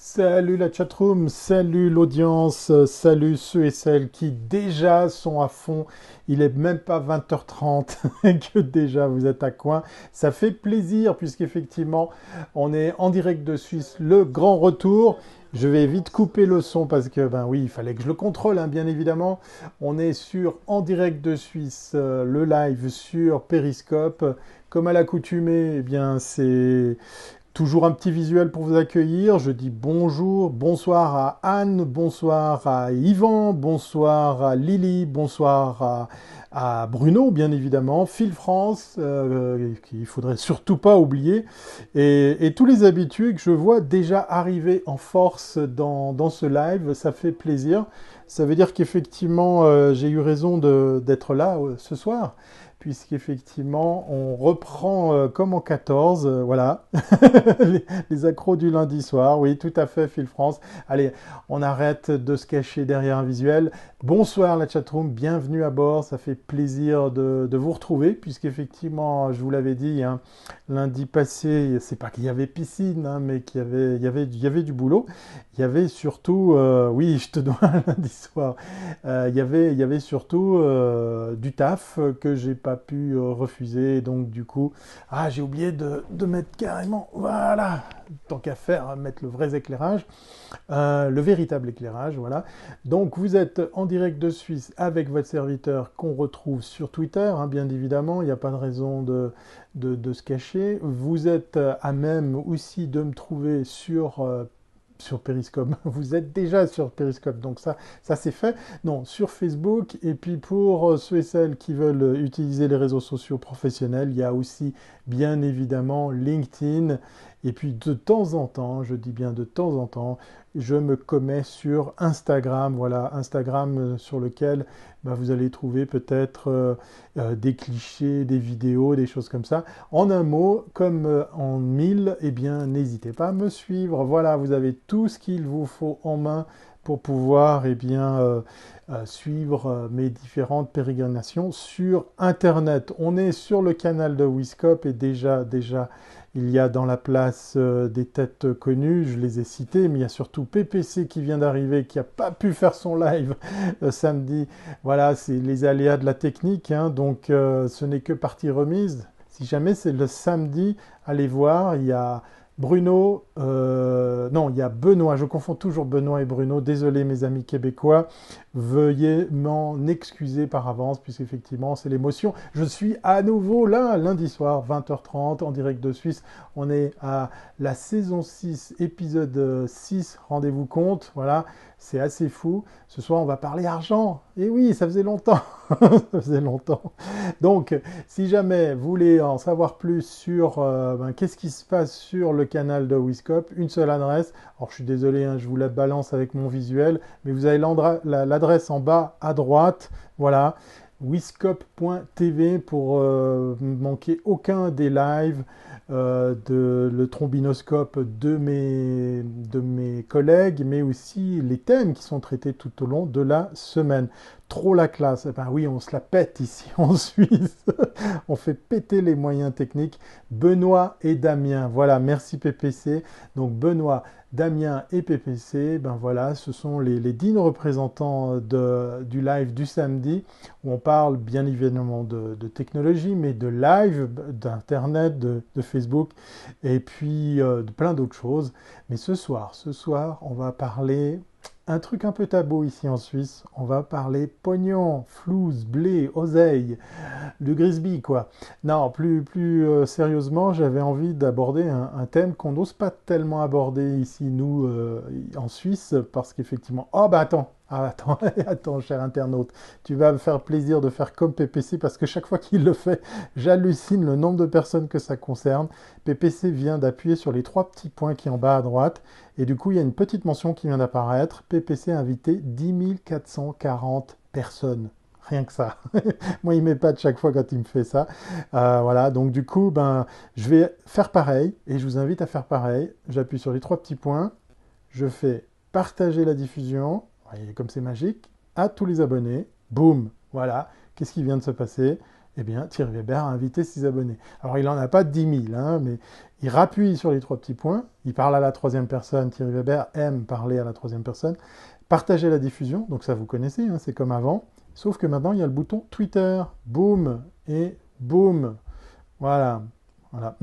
Salut la chatroom, salut l'audience, salut ceux et celles qui déjà sont à fond. Il est même pas 20h30 que déjà vous êtes à coin. Ça fait plaisir puisqu'effectivement on est en direct de Suisse, le grand retour. Je vais vite couper le son parce que ben oui, il fallait que je le contrôle hein, bien évidemment. On est sur en direct de Suisse, le live sur Periscope. Comme à l'accoutumée, eh bien c'est toujours un petit visuel pour vous accueillir. Je dis bonjour, bonsoir à Anne, bonsoir à Yvan, bonsoir à Lily, bonsoir à Bruno, bien évidemment, Phil France, qu'il faudrait surtout pas oublier, et tous les habitués que je vois déjà arriver en force dans ce live. Ça fait plaisir. Ça veut dire qu'effectivement, j'ai eu raison d'être là ce soir puisqu'effectivement, on reprend comme en 14, voilà, les accros du lundi soir, oui, tout à fait, Phil France. Allez, on arrête de se cacher derrière un visuel. Bonsoir la chatroom, bienvenue à bord, ça fait plaisir de vous retrouver, puisqu'effectivement, je vous l'avais dit, hein, lundi passé, c'est pas qu'il y avait piscine, hein, mais qu'il y avait du boulot. Il y avait surtout, oui, je te dois un lundi soir, il y avait surtout du taf que j'ai pas pu refuser. Donc du coup, j'ai oublié de mettre carrément, voilà, tant qu'à faire, hein, mettre le vrai éclairage, le véritable éclairage, voilà. Donc vous êtes en direct de Suisse avec votre serviteur qu'on retrouve sur Twitter, hein, bien évidemment, il n'y a pas de raison de se cacher. Vous êtes à même aussi de me trouver sur Periscope. Vous êtes déjà sur Periscope, donc ça c'est fait. Non, sur Facebook. Et puis pour ceux et celles qui veulent utiliser les réseaux sociaux professionnels, il y a aussi bien évidemment LinkedIn. Et puis de temps en temps, je dis bien de temps en temps, je me commets sur Instagram. Voilà, Instagram sur lequel vous allez trouver peut-être des clichés, des vidéos, des choses comme ça. En un mot, comme en mille, eh bien, n'hésitez pas à me suivre. Voilà, vous avez tout ce qu'il vous faut en main pour pouvoir eh bien, suivre mes différentes pérégrinations sur Internet. On est sur le canal de Wiscop et déjà, il y a dans la place des têtes connues, je les ai citées, mais il y a surtout PPC qui vient d'arriver, qui n'a pas pu faire son live samedi. Voilà, c'est les aléas de la technique, hein, donc ce n'est que partie remise. Si jamais c'est le samedi, allez voir, il y a Bruno, non, il y a Benoît, je confonds toujours Benoît et Bruno, désolé mes amis québécois, veuillez m'en excuser par avance, puisqu'effectivement c'est l'émotion. Je suis à nouveau là, lundi soir, 20h30, en direct de Suisse, on est à la saison 6, épisode 6, rendez-vous compte, voilà, c'est assez fou. Ce soir on va parler argent, et oui, ça faisait longtemps, ça faisait longtemps. Donc, si jamais vous voulez en savoir plus sur qu'est-ce qui se passe sur le canal de Wiscop, une seule adresse. Alors, je suis désolé, hein, je vous la balance avec mon visuel, mais vous avez l'adresse en bas à droite. Voilà, wiscop.tv pour ne manquer aucun des lives de le trombinoscope de mes collègues, mais aussi les thèmes qui sont traités tout au long de la semaine. Trop la classe. Eh ben oui, on se la pète ici en Suisse. On fait péter les moyens techniques. Benoît et Damien. Voilà, merci PPC. Donc Benoît, Damien et PPC, ben voilà, ce sont les dignes représentants du live du samedi où on parle bien évidemment de technologie, mais de live, d'internet, de Facebook et puis de plein d'autres choses. Mais ce soir, on va parler un truc un peu tabou ici en Suisse. On va parler pognon, flouze, blé, oseille, du Grisby, quoi. Non, plus sérieusement, j'avais envie d'aborder un thème qu'on n'ose pas tellement aborder ici, nous, en Suisse, parce qu'effectivement... Oh, bah attends, attends, attends, cher internaute, tu vas me faire plaisir de faire comme PPC, parce que chaque fois qu'il le fait, j'hallucine le nombre de personnes que ça concerne. PPC vient d'appuyer sur les 3 petits points qui sont en bas à droite, et du coup, il y a une petite mention qui vient d'apparaître. PPC a invité 10 440 personnes. Rien que ça. Moi, il m'épate chaque fois quand il me fait ça. Voilà, donc du coup, je vais faire pareil et je vous invite à faire pareil. J'appuie sur les 3 petits points. Je fais partager la diffusion. Vous voyez comme c'est magique. À tous les abonnés. Boum. Voilà. Qu'est-ce qui vient de se passer? eh bien, Thierry Weber a invité ses abonnés. Alors, il n'en a pas 10 000, hein, mais il rappuie sur les trois petits points, il parle à la troisième personne, Thierry Weber aime parler à la troisième personne, partager la diffusion, donc ça vous connaissez, hein, c'est comme avant, sauf que maintenant, il y a le bouton Twitter, boum, et boum, voilà, voilà.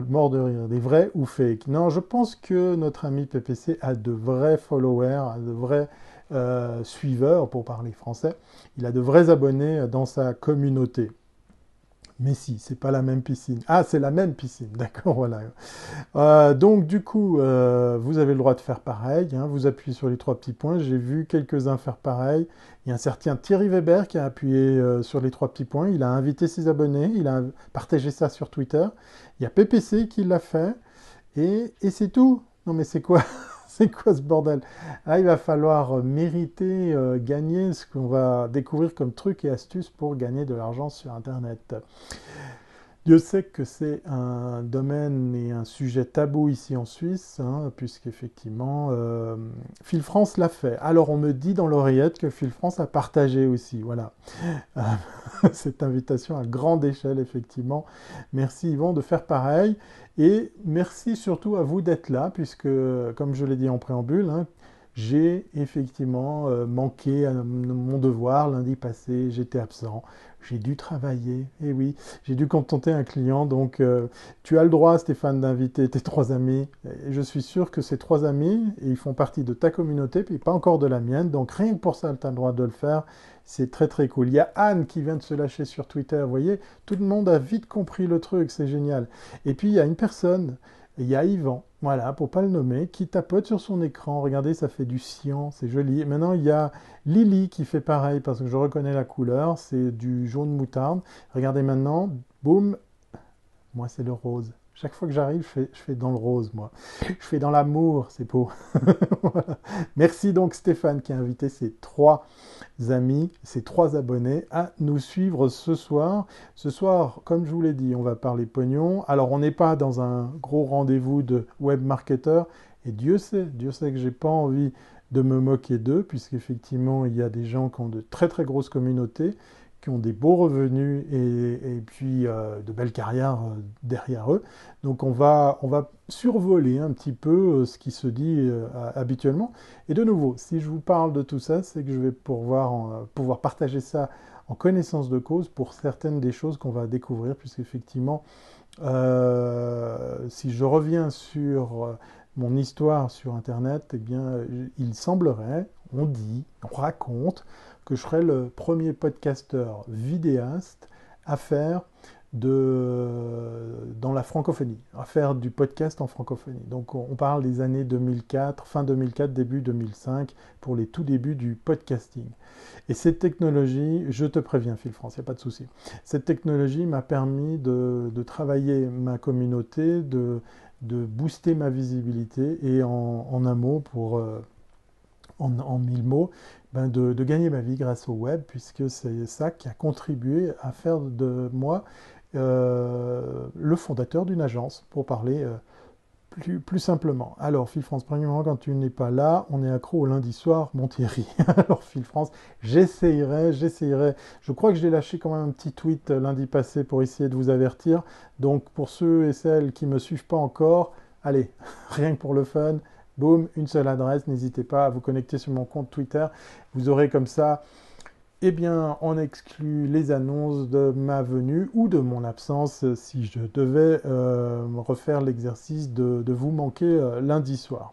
Mort de rire, des vrais ou fake. Non, je pense que notre ami PPC a de vrais followers, a de vrais suiveurs, pour parler français. Il a de vrais abonnés dans sa communauté. Mais si, c'est pas la même piscine. Ah, c'est la même piscine, d'accord, voilà. Donc du coup, vous avez le droit de faire pareil, hein, vous appuyez sur les trois petits points, j'ai vu quelques-uns faire pareil. Il y a un certain Thierry Weber qui a appuyé sur les trois petits points, il a invité ses abonnés, il a partagé ça sur Twitter. Il y a PPC qui l'a fait, et c'est tout. Non mais c'est quoi? C'est quoi ce bordel? Là, il va falloir mériter, gagner ce qu'on va découvrir comme trucs et astuces pour gagner de l'argent sur Internet. Dieu sait que c'est un domaine et un sujet tabou ici en Suisse, hein, puisqu'effectivement, Phil France l'a fait. Alors on me dit dans l'oreillette que Phil France a partagé aussi, voilà. Cette invitation à grande échelle, effectivement. Merci Yvon de faire pareil. Et merci surtout à vous d'être là, puisque, comme je l'ai dit en préambule, hein, j'ai effectivement manqué à mon devoir lundi passé, j'étais absent, j'ai dû travailler, et oui, j'ai dû contenter un client, donc tu as le droit, Stéphane, d'inviter tes trois amis, et je suis sûr que ces trois amis, ils font partie de ta communauté, puis pas encore de la mienne, donc rien que pour ça, tu as le droit de le faire, c'est très très cool. Il y a Anne qui vient de se lâcher sur Twitter, vous voyez, tout le monde a vite compris le truc, c'est génial. Et puis il y a une personne, il y a Yvan, voilà, pour pas le nommer, qui tapote sur son écran. Regardez, ça fait du cyan, c'est joli. Et maintenant, il y a Lily qui fait pareil, parce que je reconnais la couleur, c'est du jaune moutarde. Regardez maintenant, boum, moi c'est le rose. Chaque fois que j'arrive, je fais dans le rose, moi. Je fais dans l'amour, c'est beau. Voilà. Merci donc Stéphane qui a invité ses trois amis, ses trois abonnés à nous suivre ce soir. Ce soir, comme je vous l'ai dit, on va parler pognon. Alors, on n'est pas dans un gros rendez-vous de web marketeur. Et Dieu sait que j'ai pas envie de me moquer d'eux, puisqu'effectivement, il y a des gens qui ont de très très grosses communautés, qui ont des beaux revenus et puis de belles carrières derrière eux. Donc on va survoler un petit peu ce qui se dit habituellement. Et de nouveau, si je vous parle de tout ça, c'est que je vais pouvoir partager ça en connaissance de cause pour certaines des choses qu'on va découvrir, puisqu'effectivement, si je reviens sur mon histoire sur Internet, eh bien, il semblerait, on dit, on raconte, que je serai le premier podcasteur vidéaste à faire dans la francophonie, à faire du podcast en francophonie. Donc on parle des années 2004, fin 2004, début 2005, pour les tout débuts du podcasting. Et cette technologie, je te préviens Phil France, il n'y a pas de souci, cette technologie m'a permis de travailler ma communauté, de booster ma visibilité et en un mot, en 1000 mots, ben de gagner ma vie grâce au web, puisque c'est ça qui a contribué à faire de moi le fondateur d'une agence, pour parler plus simplement. Alors, Phil France, premièrement, quand tu n'es pas là, on est accro au lundi soir, mon Thierry. Alors, Phil France, j'essayerai. Je crois que j'ai lâché quand même un petit tweet lundi passé pour essayer de vous avertir. Donc, pour ceux et celles qui ne me suivent pas encore, allez, rien que pour le fun, boum, une seule adresse, n'hésitez pas à vous connecter sur mon compte Twitter. Vous aurez comme ça, eh bien, on exclut les annonces de ma venue ou de mon absence si je devais refaire l'exercice de vous manquer lundi soir.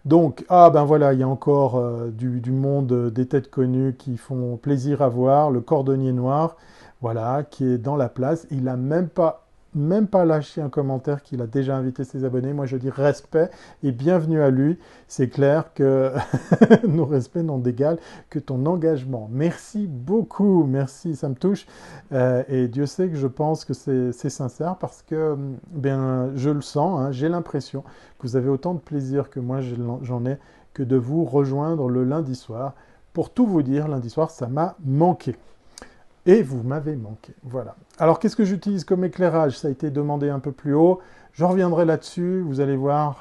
Donc, ah ben voilà, il y a encore du monde des têtes connues qui font plaisir à voir. Le cordonnier noir, voilà, qui est dans la place. Il n'a même pas lâché un commentaire qu'il a déjà invité ses abonnés. Moi, je dis respect et bienvenue à lui. C'est clair que nos respects n'ont d'égal que ton engagement. Merci beaucoup, merci, ça me touche. Et Dieu sait que je pense que c'est sincère parce que ben, je le sens, hein, j'ai l'impression que vous avez autant de plaisir que moi j'en ai que de vous rejoindre le lundi soir. Pour tout vous dire, lundi soir, ça m'a manqué. Et vous m'avez manqué, voilà. Alors, qu'est-ce que j'utilise comme éclairage? Ça a été demandé un peu plus haut. Je reviendrai là-dessus, vous allez voir,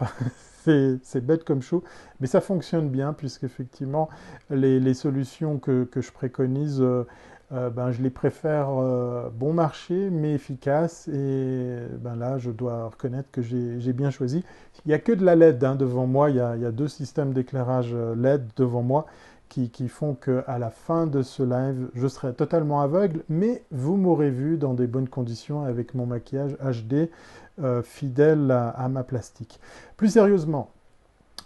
c'est bête comme chou, mais ça fonctionne bien, puisqu'effectivement, les solutions que je préconise ben, je les préfère bon marché mais efficaces et ben là je dois reconnaître que j'ai bien choisi. Il n'y a que de la LED hein, devant moi, il y a deux systèmes d'éclairage LED devant moi qui font qu'à la fin de ce live je serai totalement aveugle mais vous m'aurez vu dans des bonnes conditions avec mon maquillage HD fidèle à ma plastique. Plus sérieusement,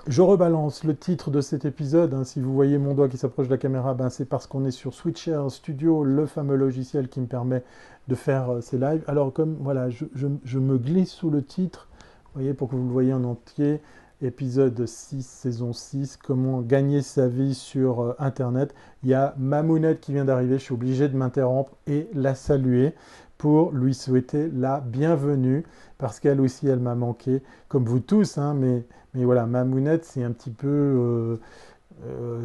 je rebalance le titre de cet épisode. Hein. Si vous voyez mon doigt qui s'approche de la caméra, ben c'est parce qu'on est sur Switcher Studio, le fameux logiciel qui me permet de faire ces lives. Alors comme voilà, je me glisse sous le titre, vous voyez, pour que vous le voyez en entier, épisode 6, saison 6, comment gagner sa vie sur Internet. Il y a Mamounette qui vient d'arriver, je suis obligé de m'interrompre et la saluer pour lui souhaiter la bienvenue, parce qu'elle aussi, elle m'a manqué, comme vous tous, hein, mais voilà, Mamounette, c'est un petit peu,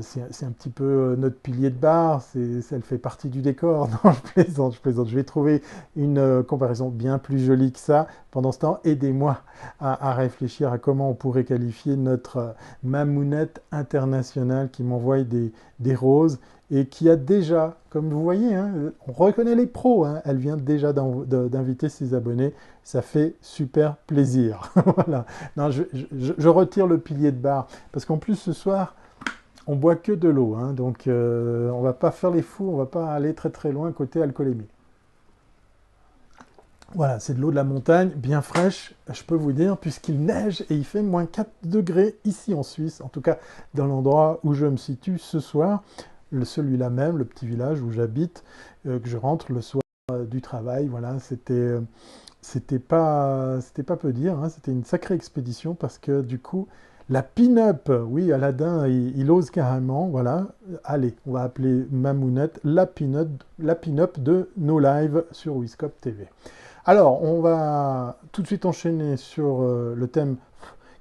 c'est un petit peu notre pilier de bar, elle fait partie du décor. Non, je plaisante, je plaisante. Je vais trouver une comparaison bien plus jolie que ça. Pendant ce temps, aidez-moi à réfléchir à comment on pourrait qualifier notre Mamounette internationale qui m'envoie des roses et qui a déjà, comme vous voyez, hein, on reconnaît les pros, hein, elle vient déjà d'inviter ses abonnés, ça fait super plaisir. Voilà. Non, je retire le pilier de bar, parce qu'en plus ce soir, on boit que de l'eau, hein, donc on va pas faire les fous, on va pas aller très très loin côté alcoolémie. Voilà, c'est de l'eau de la montagne, bien fraîche, je peux vous dire, puisqu'il neige et il fait moins 4 degrés ici en Suisse, en tout cas dans l'endroit où je me situe ce soir, celui-là même, le petit village où j'habite, que je rentre le soir du travail, voilà, c'était pas peu dire, hein, c'était une sacrée expédition parce que du coup, la pin-up, oui, Aladdin, il ose carrément, voilà, allez, on va appeler Mamounette la pin-up de nos lives sur Wiscop TV. Alors, on va tout de suite enchaîner sur le thème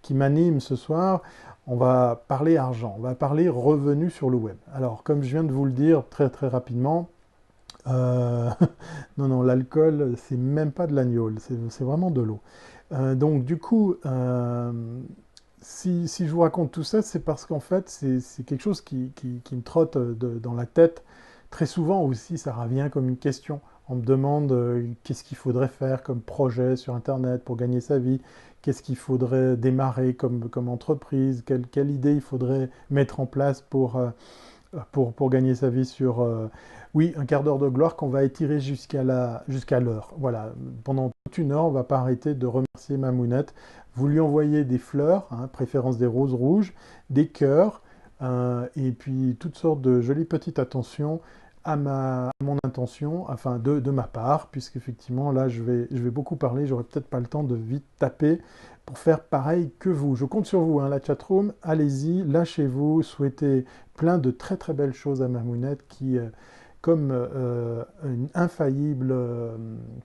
qui m'anime ce soir. On va parler argent, on va parler revenus sur le web. Alors, comme je viens de vous le dire très très rapidement, euh, non, non, l'alcool, c'est même pas de l'agneau, c'est vraiment de l'eau. Donc, du coup, si je vous raconte tout ça, c'est parce qu'en fait, c'est quelque chose qui me trotte dans la tête. Très souvent aussi, ça revient comme une question. On me demande qu'est-ce qu'il faudrait faire comme projet sur Internet pour gagner sa vie, qu'est-ce qu'il faudrait démarrer comme entreprise, quelle idée il faudrait mettre en place pour gagner sa vie sur, oui, un quart d'heure de gloire qu'on va étirer jusqu'à l'heure. Voilà, pendant toute une heure, on ne va pas arrêter de remercier Mamounette. Vous lui envoyez des fleurs, hein, préférence des roses rouges, des cœurs, et puis toutes sortes de jolies petites attentions à mon intention, enfin de ma part, puisqu'effectivement là je vais beaucoup parler, j'aurai peut-être pas le temps de vite taper pour faire pareil que vous. Je compte sur vous, hein, la chatroom, allez-y, lâchez-vous, souhaitez plein de très très belles choses à Mamounette qui, comme une infaillible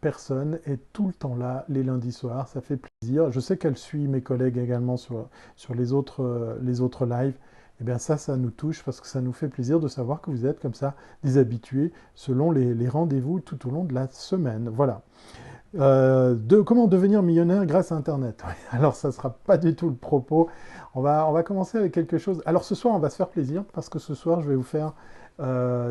personne, est tout le temps là les lundis soirs, ça fait plaisir. Je sais qu'elle suit mes collègues également sur les autres lives. Eh bien ça nous touche parce que ça nous fait plaisir de savoir que vous êtes comme ça des habitués selon les rendez-vous tout au long de la semaine. Voilà. Comment devenir millionnaire grâce à Internet. Alors ça ne sera pas du tout le propos. On va commencer avec quelque chose. Alors ce soir, on va se faire plaisir parce que ce soir, je vais vous faire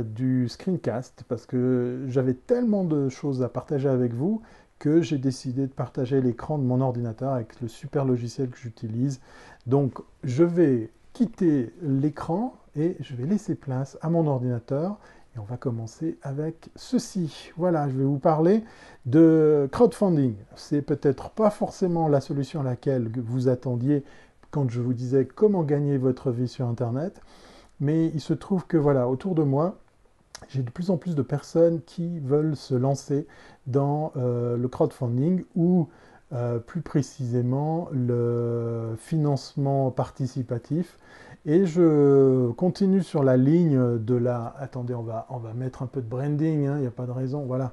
du screencast parce que j'avais tellement de choses à partager avec vous que j'ai décidé de partager l'écran de mon ordinateur avec le super logiciel que j'utilise. Donc je vais quitter l'écran et je vais laisser place à mon ordinateur. Et on va commencer avec ceci. Voilà, je vais vous parler de crowdfunding. C'est peut-être pas forcément la solution à laquelle vous attendiez quand je vous disais comment gagner votre vie sur Internet, mais il se trouve que voilà, autour de moi, j'ai de plus en plus de personnes qui veulent se lancer dans le crowdfunding ou plus précisément le financement participatif. Et je continue sur la ligne de la... Attendez, on va mettre un peu de branding, hein, il n'y a pas de raison, voilà.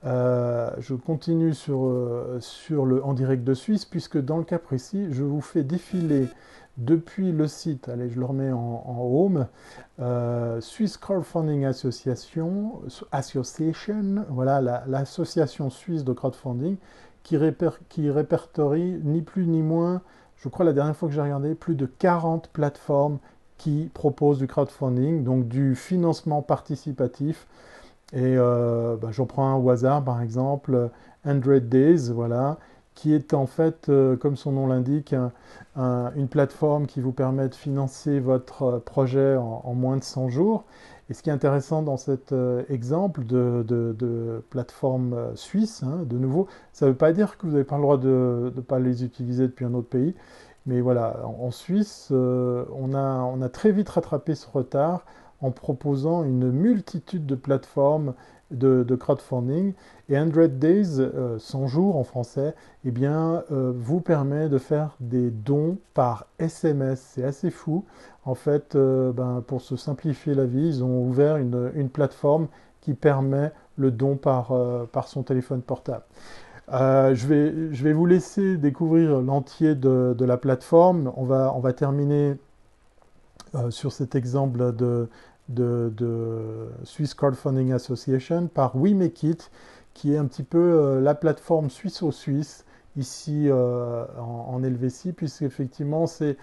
Je continue sur le en direct de Suisse, puisque dans le cas précis, je vous fais défiler depuis le site, allez, je le remets en home, Swiss Crowdfunding Association, voilà, l'association suisse de crowdfunding, qui répertorie ni plus ni moins, je crois la dernière fois que j'ai regardé, plus de 40 plateformes qui proposent du crowdfunding, donc du financement participatif, Et j'en prends un au hasard, par exemple, 100 Days, voilà, qui est en fait, comme son nom l'indique, une plateforme qui vous permet de financer votre projet en moins de 100 jours. Et ce qui est intéressant dans cet exemple de plateforme suisse, hein, de nouveau, ça ne veut pas dire que vous n'avez pas le droit de ne pas les utiliser depuis un autre pays, mais voilà, en Suisse, on a très vite rattrapé ce retard en proposant une multitude de plateformes de crowdfunding. Et 100 Days, 100 jours en français, eh bien, vous permet de faire des dons par SMS. C'est assez fou. En fait, pour se simplifier la vie, ils ont ouvert une plateforme qui permet le don par son téléphone portable. Je vais vous laisser découvrir l'entier de la plateforme. On va terminer sur cet exemple de Swiss Crowdfunding Association par We Make It, qui est un petit peu la plateforme suisse-suisse ici en Helvétie, puisqu'effectivement c'est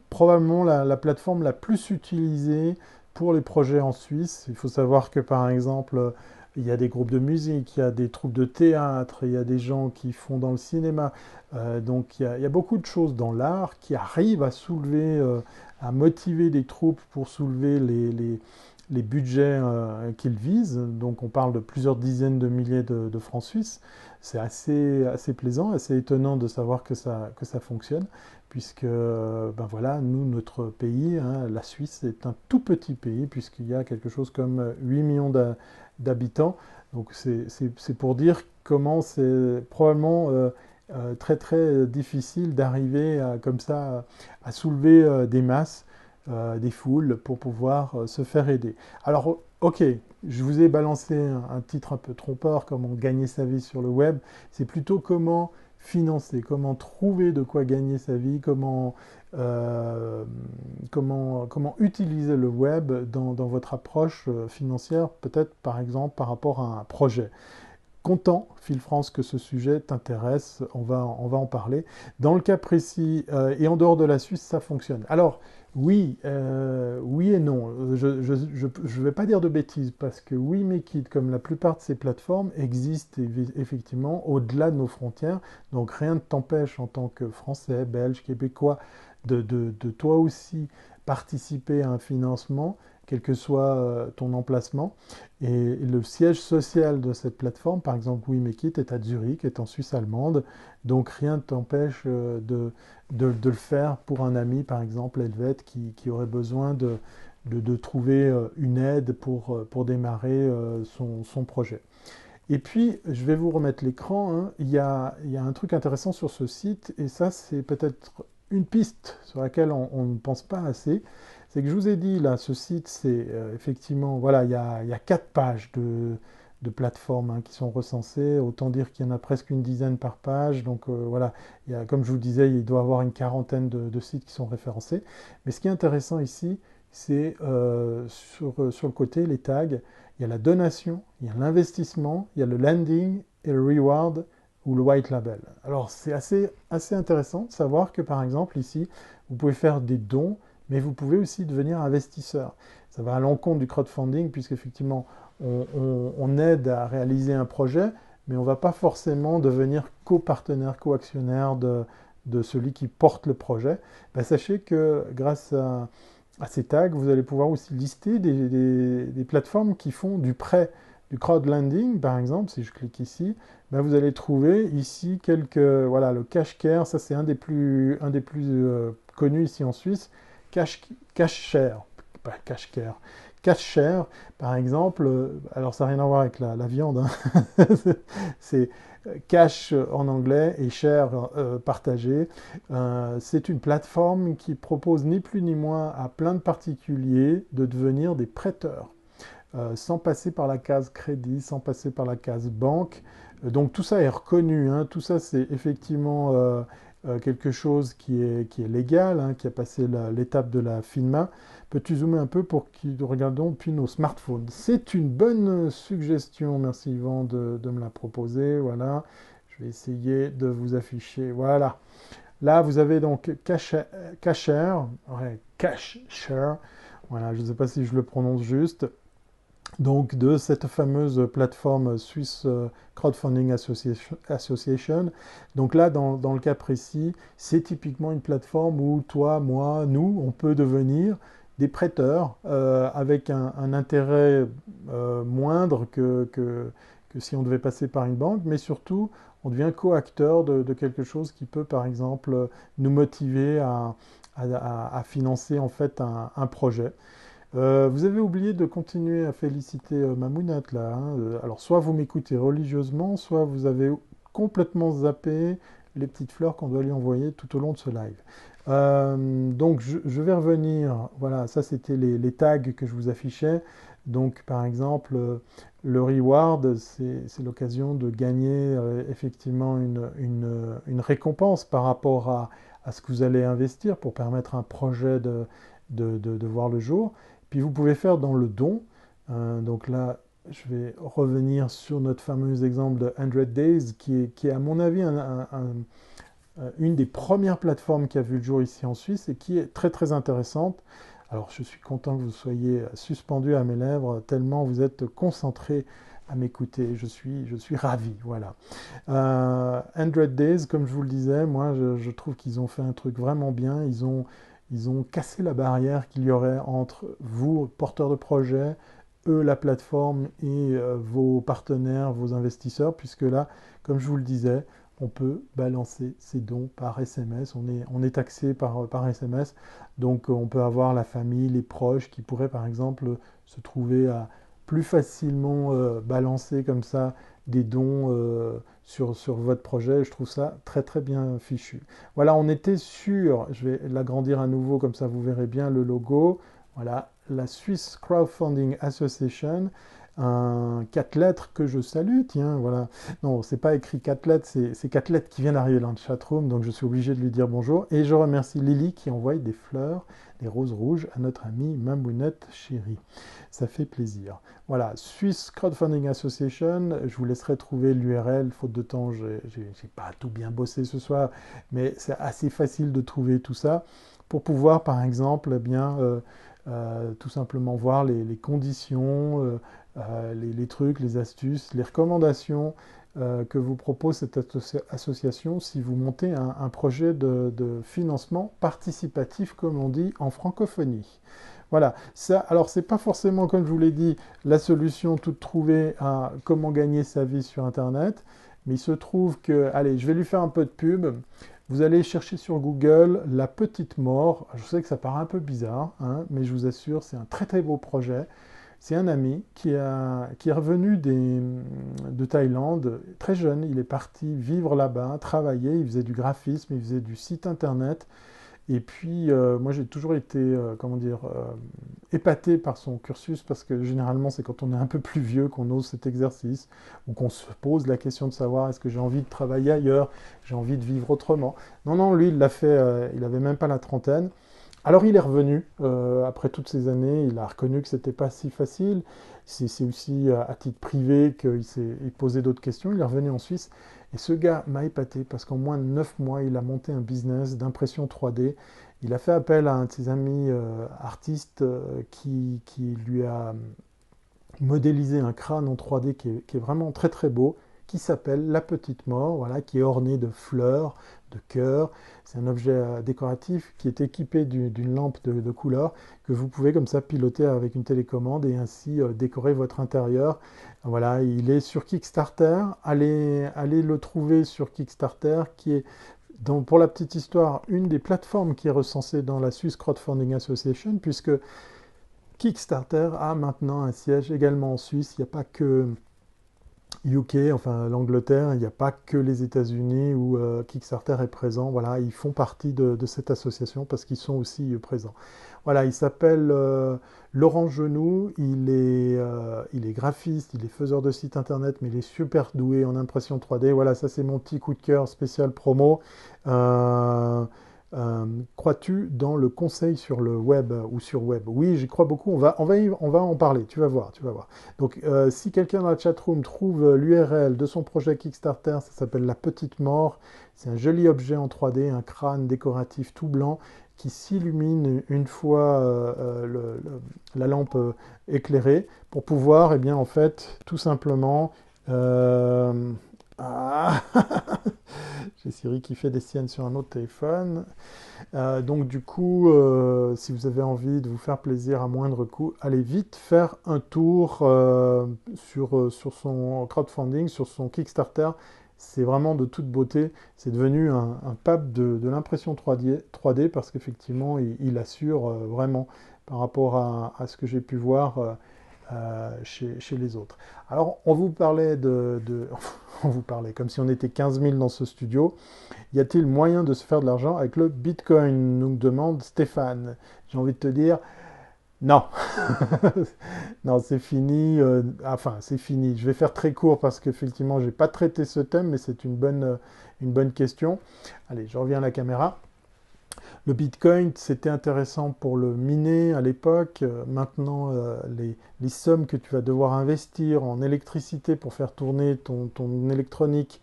probablement la plateforme la plus utilisée pour les projets en Suisse. Il faut savoir que par exemple, il y a des groupes de musique, il y a des troupes de théâtre, il y a des gens qui font dans le cinéma. Donc il y a beaucoup de choses dans l'art qui arrivent à soulever, à motiver des troupes pour soulever les budgets qu'ils visent. Donc on parle de plusieurs dizaines de milliers de francs suisses. C'est assez plaisant, assez étonnant de savoir que ça fonctionne, puisque voilà, nous, notre pays, hein, la Suisse, est un tout petit pays, puisqu'il y a quelque chose comme 8 millions d'habitants. Donc c'est pour dire comment c'est probablement très très difficile d'arriver comme ça à soulever des masses, des foules pour pouvoir se faire aider. Alors ok, je vous ai balancé un titre un peu trompeur, comment gagner sa vie sur le web. C'est plutôt comment financer, comment trouver de quoi gagner sa vie, comment utiliser le web dans votre approche financière, peut-être par exemple par rapport à un projet. Content, Phil France, que ce sujet t'intéresse, on va en parler. Dans le cas précis, et en dehors de la Suisse, ça fonctionne. Alors, oui, oui et non. Je vais pas dire de bêtises, parce que oui, Make comme la plupart de ces plateformes, existent effectivement au-delà de nos frontières. Donc rien ne t'empêche en tant que Français, Belge, Québécois, de toi aussi participer à un financement, quel que soit ton emplacement. Et le siège social de cette plateforme, par exemple WeMakeIt, est à Zurich, est en Suisse allemande. Donc rien ne t'empêche de le faire pour un ami, par exemple, helvète, qui aurait besoin de trouver une aide pour démarrer son projet. Et puis, je vais vous remettre l'écran, hein. Il y a un truc intéressant sur ce site, et ça, c'est peut-être une piste sur laquelle on ne pense pas assez. C'est que je vous ai dit, là, ce site, c'est effectivement, voilà, il y a 4 pages de plateformes hein, qui sont recensées. Autant dire qu'il y en a presque une dizaine par page. Donc voilà, comme je vous disais, il doit y avoir une quarantaine de sites qui sont référencés. Mais ce qui est intéressant ici, c'est sur le côté, les tags, il y a la donation, il y a l'investissement, il y a le landing et le reward ou le white label. Alors c'est assez intéressant de savoir que par exemple ici, vous pouvez faire des dons, mais vous pouvez aussi devenir investisseur. Ça va à l'encontre du crowdfunding, puisqu'effectivement, on aide à réaliser un projet, mais on ne va pas forcément devenir copartenaire, coactionnaire de celui qui porte le projet. Ben, sachez que grâce à ces tags, vous allez pouvoir aussi lister des plateformes qui font du prêt, du crowdlending, par exemple. Si je clique ici, ben vous allez trouver ici voilà, le CashCare, ça c'est un des plus connus ici en Suisse. CashShare, pas CashCare. CashShare, par exemple, alors ça n'a rien à voir avec la viande, hein. C'est cash en anglais et share partagé. C'est une plateforme qui propose ni plus ni moins à plein de particuliers de devenir des prêteurs. Sans passer par la case crédit, sans passer par la case banque. Donc tout ça est reconnu, hein. Tout ça c'est effectivement quelque chose qui est légal, hein, qui a passé l'étape de la FINMA. Peux-tu zoomer un peu pour que nous regardons depuis nos smartphones? C'est une bonne suggestion, merci Yvan de me la proposer. Voilà, je vais essayer de vous afficher. Voilà, là vous avez donc CashShare, ouais, CashShare. Voilà, je ne sais pas si je le prononce juste. donc de cette fameuse plateforme Swiss Crowdfunding Association. Donc là, dans le cas précis, c'est typiquement une plateforme où toi, moi, nous, on peut devenir des prêteurs avec un intérêt moindre que si on devait passer par une banque, mais surtout, on devient co-acteur de quelque chose qui peut, par exemple, nous motiver à financer en fait un projet. Vous avez oublié de continuer à féliciter Mamounette là, hein. Alors soit vous m'écoutez religieusement, soit vous avez complètement zappé les petites fleurs qu'on doit lui envoyer tout au long de ce live. Donc je vais revenir, voilà, ça c'était les tags que je vous affichais. Donc par exemple, le reward, c'est l'occasion de gagner effectivement une récompense par rapport à ce que vous allez investir pour permettre à un projet de voir le jour. Puis vous pouvez faire dans le don. Donc là, je vais revenir sur notre fameux exemple de 100 Days, qui est à mon avis une des premières plateformes qui a vu le jour ici en Suisse et qui est très très intéressante. Alors je suis content que vous soyez suspendu à mes lèvres, tellement vous êtes concentré à m'écouter. Je suis ravi, voilà. 100 Days, comme je vous le disais, moi je trouve qu'ils ont fait un truc vraiment bien. Ils ont cassé la barrière qu'il y aurait entre vous, porteurs de projet, eux, la plateforme, et vos partenaires, vos investisseurs, puisque là, comme je vous le disais, on peut balancer ses dons par SMS. On est taxé par SMS, donc on peut avoir la famille, les proches qui pourraient par exemple se trouver à plus facilement balancer comme ça des dons sur votre projet. Je trouve ça très très bien fichu. Voilà, on était sûr, je vais l'agrandir à nouveau comme ça vous verrez bien le logo. Voilà, la Swiss Crowdfunding Association, un 4 lettres que je salue, tiens, voilà. Non, c'est pas écrit 4 lettres, c'est 4 lettres qui viennent d'arriver dans le chatroom, donc je suis obligé de lui dire bonjour. Et je remercie Lily qui envoie des fleurs, des roses rouges à notre amie Mamounette chérie. Ça fait plaisir. Voilà, Swiss Crowdfunding Association, je vous laisserai trouver l'URL, faute de temps, j'ai pas tout bien bossé ce soir, mais c'est assez facile de trouver tout ça pour pouvoir, par exemple, eh bien, tout simplement voir les conditions, les trucs, les astuces, les recommandations que vous propose cette association si vous montez un projet de financement participatif, comme on dit en francophonie. Voilà, ça, alors c'est pas forcément, comme je vous l'ai dit, la solution toute trouvée à comment gagner sa vie sur Internet, mais il se trouve que, allez, je vais lui faire un peu de pub. Vous allez chercher sur Google La Petite Mort. Je sais que ça paraît un peu bizarre, hein, mais je vous assure, c'est un très très beau projet. C'est un ami qui est revenu de Thaïlande, très jeune. Il est parti vivre là-bas, travailler. Il faisait du graphisme, il faisait du site internet. Et puis, moi, j'ai toujours été, comment dire, épaté par son cursus parce que généralement, c'est quand on est un peu plus vieux qu'on ose cet exercice ou qu'on se pose la question de savoir est-ce que j'ai envie de travailler ailleurs, j'ai envie de vivre autrement. Non, non, lui, il l'a fait, il n'avait même pas la trentaine. Alors il est revenu, après toutes ces années, il a reconnu que c'était pas si facile. C'est aussi à titre privé qu'il s'est posé d'autres questions. Il est revenu en Suisse et ce gars m'a épaté parce qu'en moins de 9 mois, il a monté un business d'impression 3D. Il a fait appel à un de ses amis artistes qui lui a modélisé un crâne en 3D qui est vraiment très très beau, qui s'appelle La Petite Mort, voilà, qui est orné de fleurs, de cœurs. C'est un objet décoratif qui est équipé d'une lampe de couleur que vous pouvez comme ça piloter avec une télécommande et ainsi décorer votre intérieur. Voilà, il est sur Kickstarter. Allez le trouver sur Kickstarter, qui est donc, pour la petite histoire, une des plateformes qui est recensée dans la Swiss Crowdfunding Association, puisque Kickstarter a maintenant un siège également en Suisse. Il n'y a pas que UK, enfin l'Angleterre, il n'y a pas que les États-Unis où Kickstarter est présent. Voilà, ils font partie de cette association parce qu'ils sont aussi présents. Voilà, il s'appelle Laurent Genoux, il est graphiste, il est faiseur de sites internet, mais il est super doué en impression 3D. Voilà, ça c'est mon petit coup de cœur spécial promo. Crois-tu dans le conseil sur le web ou sur web? Oui, j'y crois beaucoup. On va en parler. Tu vas voir, tu vas voir. Donc, si quelqu'un dans la chatroom trouve l'URL de son projet Kickstarter, ça s'appelle La Petite Mort. C'est un joli objet en 3D, un crâne décoratif tout blanc qui s'illumine une fois la lampe éclairée pour pouvoir, eh bien, en fait, tout simplement... ah, j'ai Siri qui fait des siennes sur un autre téléphone. Donc du coup, si vous avez envie de vous faire plaisir à moindre coût, allez vite faire un tour sur son crowdfunding, sur son Kickstarter. C'est vraiment de toute beauté. C'est devenu un pape de l'impression 3D parce qu'effectivement, il assure vraiment par rapport à ce que j'ai pu voir chez les autres. Alors, on vous parlait on vous parlait comme si on était 15 000 dans ce studio. Y a-t-il moyen de se faire de l'argent avec le Bitcoin, nous demande Stéphane. J'ai envie de te dire, non. Non, c'est fini. Enfin, c'est fini. Je vais faire très court parce qu'effectivement, je n'ai pas traité ce thème, mais c'est une bonne question. Allez, je reviens à la caméra. Le Bitcoin, c'était intéressant pour le miner à l'époque. Maintenant, les sommes que tu vas devoir investir en électricité pour faire tourner ton électronique,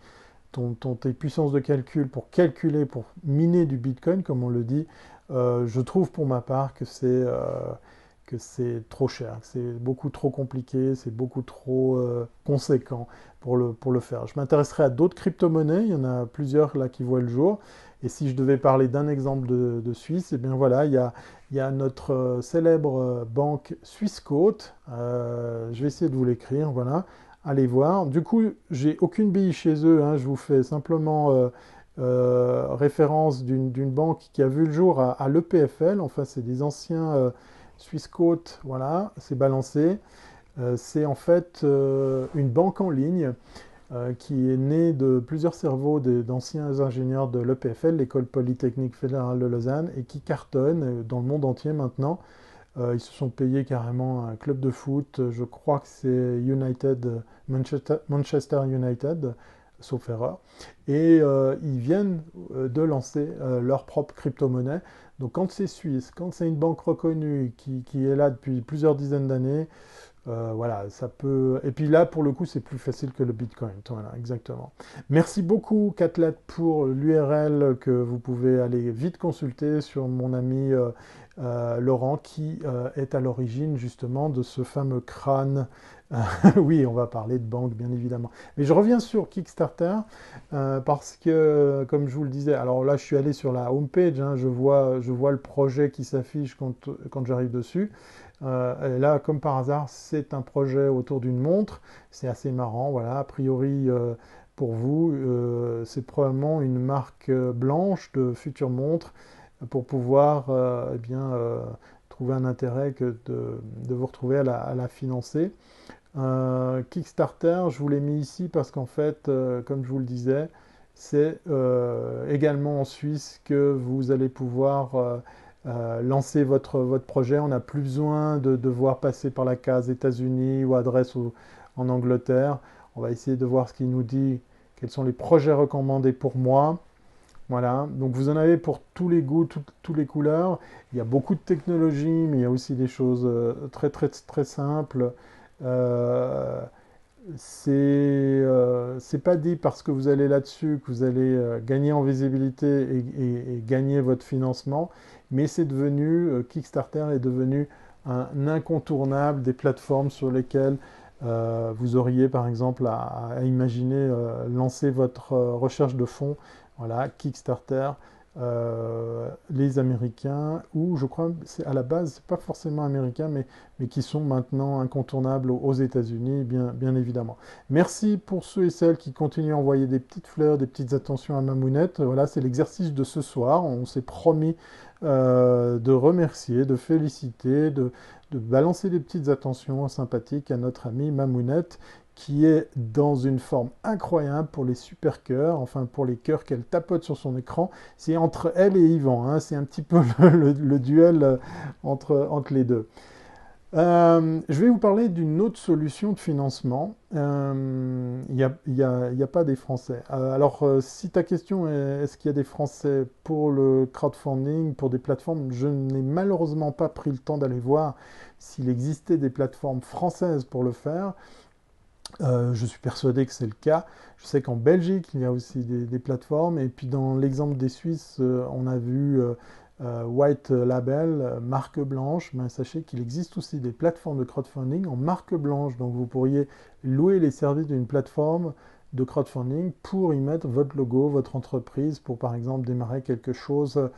tes puissances de calcul pour calculer, pour miner du Bitcoin, comme on le dit, je trouve pour ma part que c'est trop cher, que c'est beaucoup trop compliqué, c'est beaucoup trop conséquent pour le faire. Je m'intéresserai à d'autres crypto-monnaies, il y en a plusieurs là qui voient le jour. Et si je devais parler d'un exemple de Suisse, eh bien voilà, il y a notre célèbre banque Swissquote. Je vais essayer de vous l'écrire, voilà. Allez voir. Du coup, j'ai aucune bille chez eux, hein. Je vous fais simplement référence d'une banque qui a vu le jour à l'EPFL. Enfin, c'est des anciens Swissquote, voilà, c'est balancé. C'est en fait une banque en ligne qui est née de plusieurs cerveaux d'anciens ingénieurs de l'EPFL, l'École Polytechnique Fédérale de Lausanne, et qui cartonne dans le monde entier maintenant. Ils se sont payés carrément un club de foot, je crois que c'est Manchester United, sauf erreur. Et ils viennent de lancer leur propre crypto-monnaie. Donc quand c'est suisse, quand c'est une banque reconnue qui est là depuis plusieurs dizaines d'années, voilà, ça peut... Et puis là, pour le coup, c'est plus facile que le Bitcoin. Voilà, exactement. Merci beaucoup, Catlet, pour l'URL que vous pouvez aller vite consulter sur mon ami Laurent, qui est à l'origine justement de ce fameux crâne. Oui, on va parler de banque, bien évidemment. Mais je reviens sur Kickstarter parce que, comme je vous le disais, alors là, je suis allé sur la homepage, hein, je vois le projet qui s'affiche quand j'arrive dessus. Et là, comme par hasard, c'est un projet autour d'une montre. C'est assez marrant, voilà. A priori, pour vous, c'est probablement une marque blanche de futures montres pour pouvoir eh bien, trouver un intérêt que de vous retrouver à la financer. Kickstarter, je vous l'ai mis ici parce qu'en fait, comme je vous le disais, c'est également en Suisse que vous allez pouvoir lancer votre projet. On n'a plus besoin de devoir passer par la case États-Unis ou adresse en Angleterre. On va essayer de voir ce qu'il nous dit, quels sont les projets recommandés pour moi. Voilà, donc vous en avez pour tous les goûts, toutes les couleurs. Il y a beaucoup de technologies, mais il y a aussi des choses très très très simples. Euh, c'est pas dit parce que vous allez là-dessus que vous allez gagner en visibilité et gagner votre financement, mais c'est devenu, Kickstarter est devenu un incontournable des plateformes sur lesquelles vous auriez par exemple à imaginer lancer votre recherche de fonds. Voilà, Kickstarter, les Américains, ou je crois c'est à la base, c'est pas forcément américain, mais qui sont maintenant incontournables aux États-Unis, bien évidemment. Merci pour ceux et celles qui continuent à envoyer des petites fleurs, des petites attentions à Mamounette. Voilà, c'est l'exercice de ce soir. On s'est promis de remercier, de féliciter, de balancer des petites attentions sympathiques à notre amie Mamounette, qui est dans une forme incroyable pour les super cœurs, enfin pour les cœurs qu'elle tapote sur son écran. C'est entre elle et Yvan, hein, c'est un petit peu le duel entre les deux. Je vais vous parler d'une autre solution de financement. Il n'y a pas des Français. Alors, si ta question est est-ce qu'il y a des Français pour le crowdfunding, pour des plateformes, je n'ai malheureusement pas pris le temps d'aller voir s'il existait des plateformes françaises pour le faire. Je suis persuadé que c'est le cas. Je sais qu'en Belgique, il y a aussi des plateformes. Et puis dans l'exemple des Suisses, on a vu white label, marque blanche, ben, sachez qu'il existe aussi des plateformes de crowdfunding en marque blanche. Donc vous pourriez louer les services d'une plateforme de crowdfunding pour y mettre votre logo, votre entreprise, pour par exemple démarrer quelque chose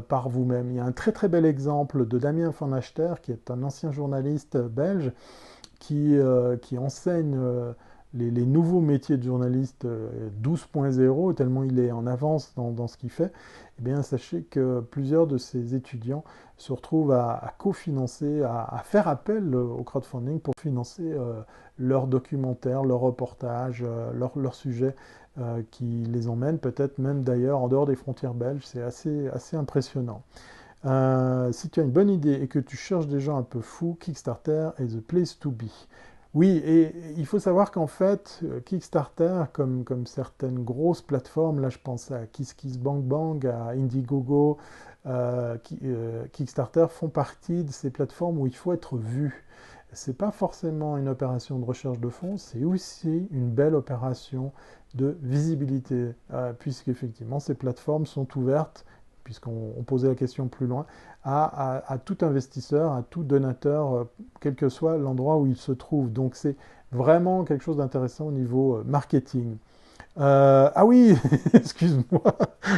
par vous-même. Il y a un très très bel exemple de Damien Van Achter, qui est un ancien journaliste belge, qui enseigne les nouveaux métiers de journaliste 12.0, tellement il est en avance dans ce qu'il fait. Eh bien, sachez que plusieurs de ces étudiants se retrouvent à cofinancer, à faire appel au crowdfunding pour financer leurs documentaires, leurs reportages, leurs sujets qui les emmènent peut-être même d'ailleurs en dehors des frontières belges. C'est assez impressionnant. Si tu as une bonne idée et que tu cherches des gens un peu fous, Kickstarter est the place to be. Oui, et il faut savoir qu'en fait, Kickstarter, comme certaines grosses plateformes, là je pense à KissKissBankBank, à Indiegogo, Kickstarter font partie de ces plateformes où il faut être vu. C'est pas forcément une opération de recherche de fonds, c'est aussi une belle opération de visibilité, puisqu'effectivement ces plateformes sont ouvertes, puisqu'on posait la question plus loin, à tout investisseur, à tout donateur, quel que soit l'endroit où il se trouve. Donc c'est vraiment quelque chose d'intéressant au niveau marketing. Ah oui, excuse-moi,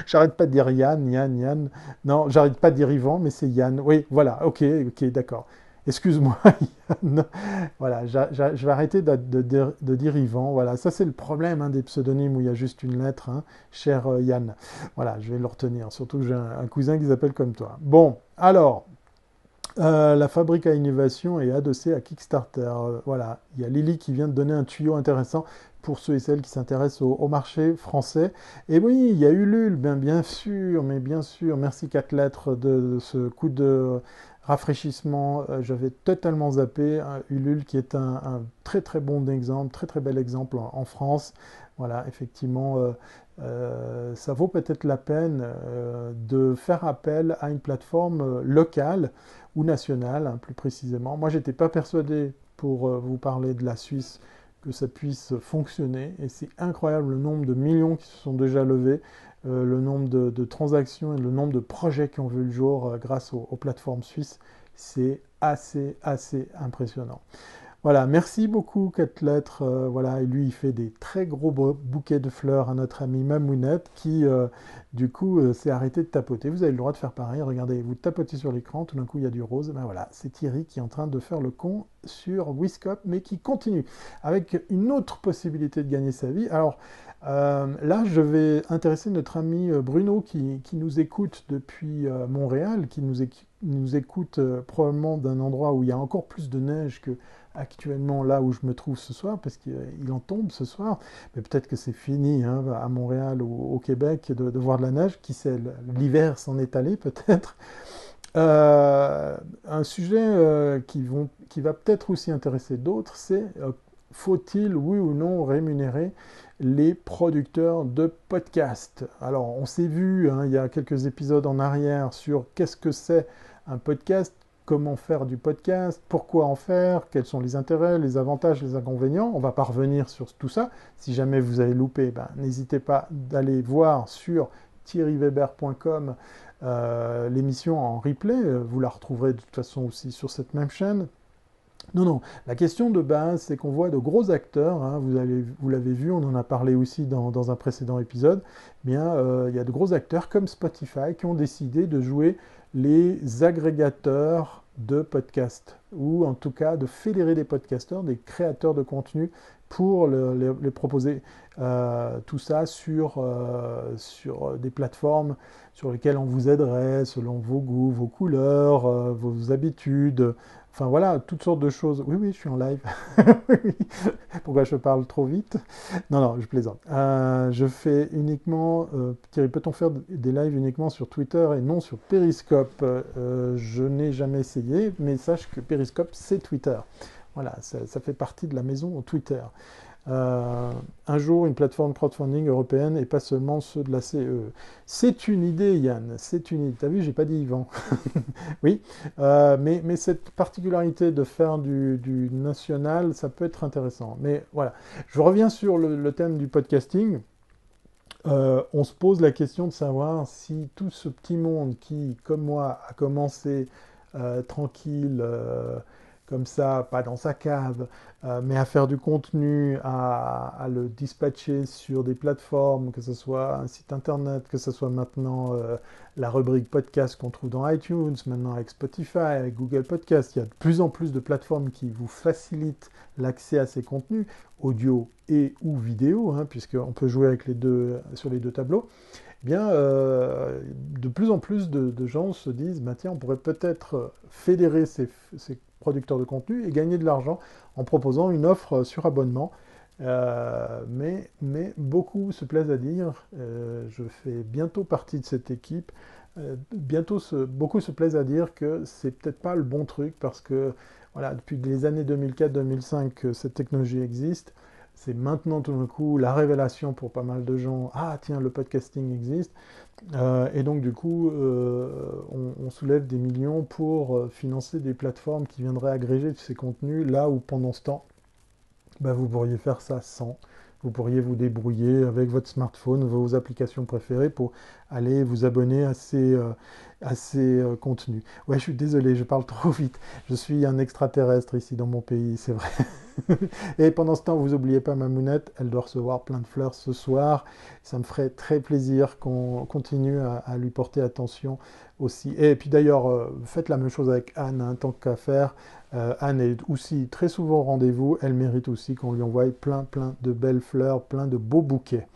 j'arrête pas de dire Yann. Non, j'arrête pas de dire Yvan, mais c'est Yann. Oui, voilà, ok, d'accord. Excuse-moi, Yann. Voilà, je vais arrêter de dire Yvan. Voilà, ça c'est le problème des pseudonymes où il y a juste une lettre, cher Yann. Voilà, je vais le retenir, surtout que j'ai un cousin qui s'appelle comme toi. Bon, alors, la fabrique à innovation est adossée à Kickstarter. Voilà, il y a Lily qui vient de donner un tuyau intéressant pour ceux et celles qui s'intéressent au marché français. Et oui, il y a Ulule, bien sûr, mais bien sûr. Merci 4 lettres de ce coup de rafraîchissement. J'avais totalement zappé. Ulule qui est un très très bon exemple, très très bel exemple en France. Voilà, effectivement, ça vaut peut-être la peine de faire appel à une plateforme locale ou nationale, plus précisément. Moi, j'étais pas persuadé, pour vous parler de la Suisse, que ça puisse fonctionner. Et c'est incroyable le nombre de millions qui se sont déjà levés, le nombre de transactions et le nombre de projets qui ont vu le jour grâce aux plateformes suisses. C'est assez impressionnant. Voilà, merci beaucoup, 4 lettres. Voilà, et lui, il fait des très gros bouquets de fleurs à notre ami Mamounette qui, du coup, s'est arrêté de tapoter. Vous avez le droit de faire pareil. Regardez, vous tapotez sur l'écran, tout d'un coup, il y a du rose. Ben voilà, c'est Thierry qui est en train de faire le con sur Wiscop, mais qui continue avec une autre possibilité de gagner sa vie. Alors, là, je vais intéresser notre ami Bruno qui nous écoute depuis Montréal, qui nous écoute probablement d'un endroit où il y a encore plus de neige que actuellement là où je me trouve ce soir, parce qu'il en tombe ce soir, mais peut-être que c'est fini à Montréal ou au Québec de voir de la neige, qui sait, l'hiver s'en est allé peut-être. Un sujet qui va peut-être aussi intéresser d'autres, c'est faut-il, oui ou non, rémunérer les producteurs de podcasts? Alors, on s'est vu il y a quelques épisodes en arrière sur qu'est-ce que c'est un podcast, comment faire du podcast, pourquoi en faire, quels sont les intérêts, les avantages, les inconvénients. On va pas revenir sur tout ça. Si jamais vous avez loupé, n'hésitez pas d'aller voir sur thierryweber.com l'émission en replay. Vous la retrouverez de toute façon aussi sur cette même chaîne. Non, la question de base, c'est qu'on voit de gros acteurs, vous l'avez vu, on en a parlé aussi dans un précédent épisode, il y a de gros acteurs comme Spotify qui ont décidé de jouer les agrégateurs de podcasts, ou en tout cas de fédérer des podcasteurs, des créateurs de contenu pour les proposer. Tout ça sur des plateformes sur lesquelles on vous aiderait selon vos goûts, vos couleurs, vos habitudes. Enfin voilà, toutes sortes de choses. Oui, je suis en live. Pourquoi je parle trop vite? Non, je plaisante. Je fais uniquement... Thierry, peut-on faire des lives uniquement sur Twitter et non sur Periscope? Je n'ai jamais essayé, mais sache que Periscope, c'est Twitter. Voilà, ça fait partie de la maison Twitter. Un jour, une plateforme crowdfunding européenne et pas seulement ceux de la CE. C'est une idée, Yann, c'est une idée. T'as vu, j'ai pas dit Yvan. Oui, mais cette particularité de faire du national, ça peut être intéressant. Mais voilà, je reviens sur le thème du podcasting. on se pose la question de savoir si tout ce petit monde qui, comme moi, a commencé tranquille, comme ça, pas dans sa cave, mais à faire du contenu, à le dispatcher sur des plateformes, que ce soit un site internet, que ce soit maintenant la rubrique podcast qu'on trouve dans iTunes, maintenant avec Spotify, avec Google Podcast, il y a de plus en plus de plateformes qui vous facilitent l'accès à ces contenus, audio et ou vidéo, hein, puisqu'on peut jouer avec les deux, sur les deux tableaux. Eh bien, de plus en plus de gens se disent, bah, tiens, on pourrait peut-être fédérer ces producteurs de contenu et gagner de l'argent en proposant une offre sur abonnement. Mais beaucoup se plaisent à dire, je fais bientôt partie de cette équipe, beaucoup se plaisent à dire que c'est peut-être pas le bon truc parce que voilà, depuis les années 2004-2005 que cette technologie existe. C'est maintenant tout d'un coup la révélation pour pas mal de gens. Ah tiens, le podcasting existe. Et donc du coup, on soulève des millions pour financer des plateformes qui viendraient agréger tous ces contenus, là où pendant ce temps, bah, vous pourriez faire ça sans. Vous pourriez vous débrouiller avec votre smartphone, vos applications préférées pour aller vous abonner à ces contenus. Ouais, je suis désolé, je parle trop vite. Je suis un extraterrestre ici dans mon pays, c'est vrai. Et pendant ce temps, vous n'oubliez pas ma mounette, elle doit recevoir plein de fleurs ce soir. Ça me ferait très plaisir qu'on continue à lui porter attention aussi. Et puis d'ailleurs, faites la même chose avec Anne, hein, tant qu'à faire. Anne est aussi très souvent au rendez-vous. Elle mérite aussi qu'on lui envoie plein de belles fleurs, plein de beaux bouquets.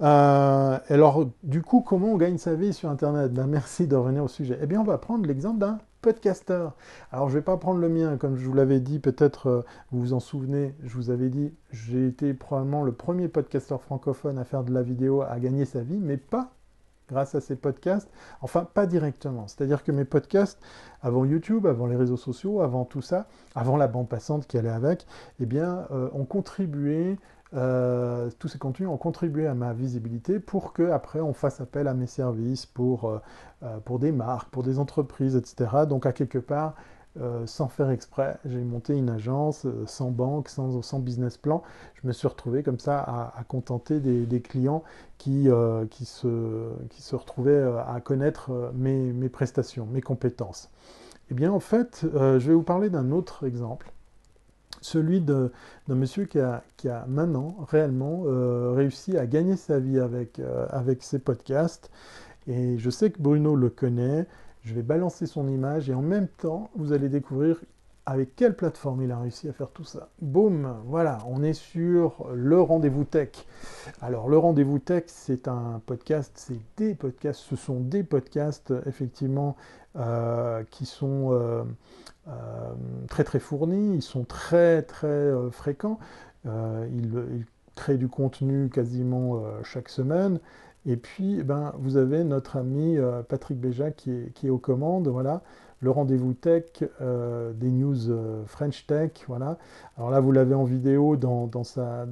Alors, du coup, comment on gagne sa vie sur Internet? Ben, merci de revenir au sujet. Eh bien, on va prendre l'exemple d'un podcasteur. Alors, je ne vais pas prendre le mien, comme je vous l'avais dit, peut-être vous vous en souvenez, je vous avais dit, j'ai été probablement le premier podcasteur francophone à faire de la vidéo, à gagner sa vie, mais pas grâce à ces podcasts, enfin pas directement. C'est-à-dire que mes podcasts, avant YouTube, avant les réseaux sociaux, avant tout ça, avant la bande passante qui allait avec, eh bien, ont contribué, tous ces contenus ont contribué à ma visibilité pour que après on fasse appel à mes services pour des marques, pour des entreprises, etc. Donc à quelque part, sans faire exprès, j'ai monté une agence sans banque, sans business plan. Je me suis retrouvé comme ça à contenter des clients qui se retrouvaient à connaître mes prestations, mes compétences. Eh bien, en fait, je vais vous parler d'un autre exemple, celui d'un monsieur qui a maintenant réellement réussi à gagner sa vie avec ses podcasts. Et je sais que Bruno le connaît. Je vais balancer son image et en même temps, vous allez découvrir avec quelle plateforme il a réussi à faire tout ça. Boum, voilà, on est sur le Rendez-vous Tech. Alors, le Rendez-vous Tech, c'est un podcast, c'est des podcasts, ce sont des podcasts effectivement qui sont très fournis, ils sont très fréquents, ils créent du contenu quasiment chaque semaine. Et puis, eh ben, vous avez notre ami Patrick Béja qui est aux commandes, voilà, le rendez-vous tech, des news French Tech, voilà. Alors là, vous l'avez en vidéo dans sa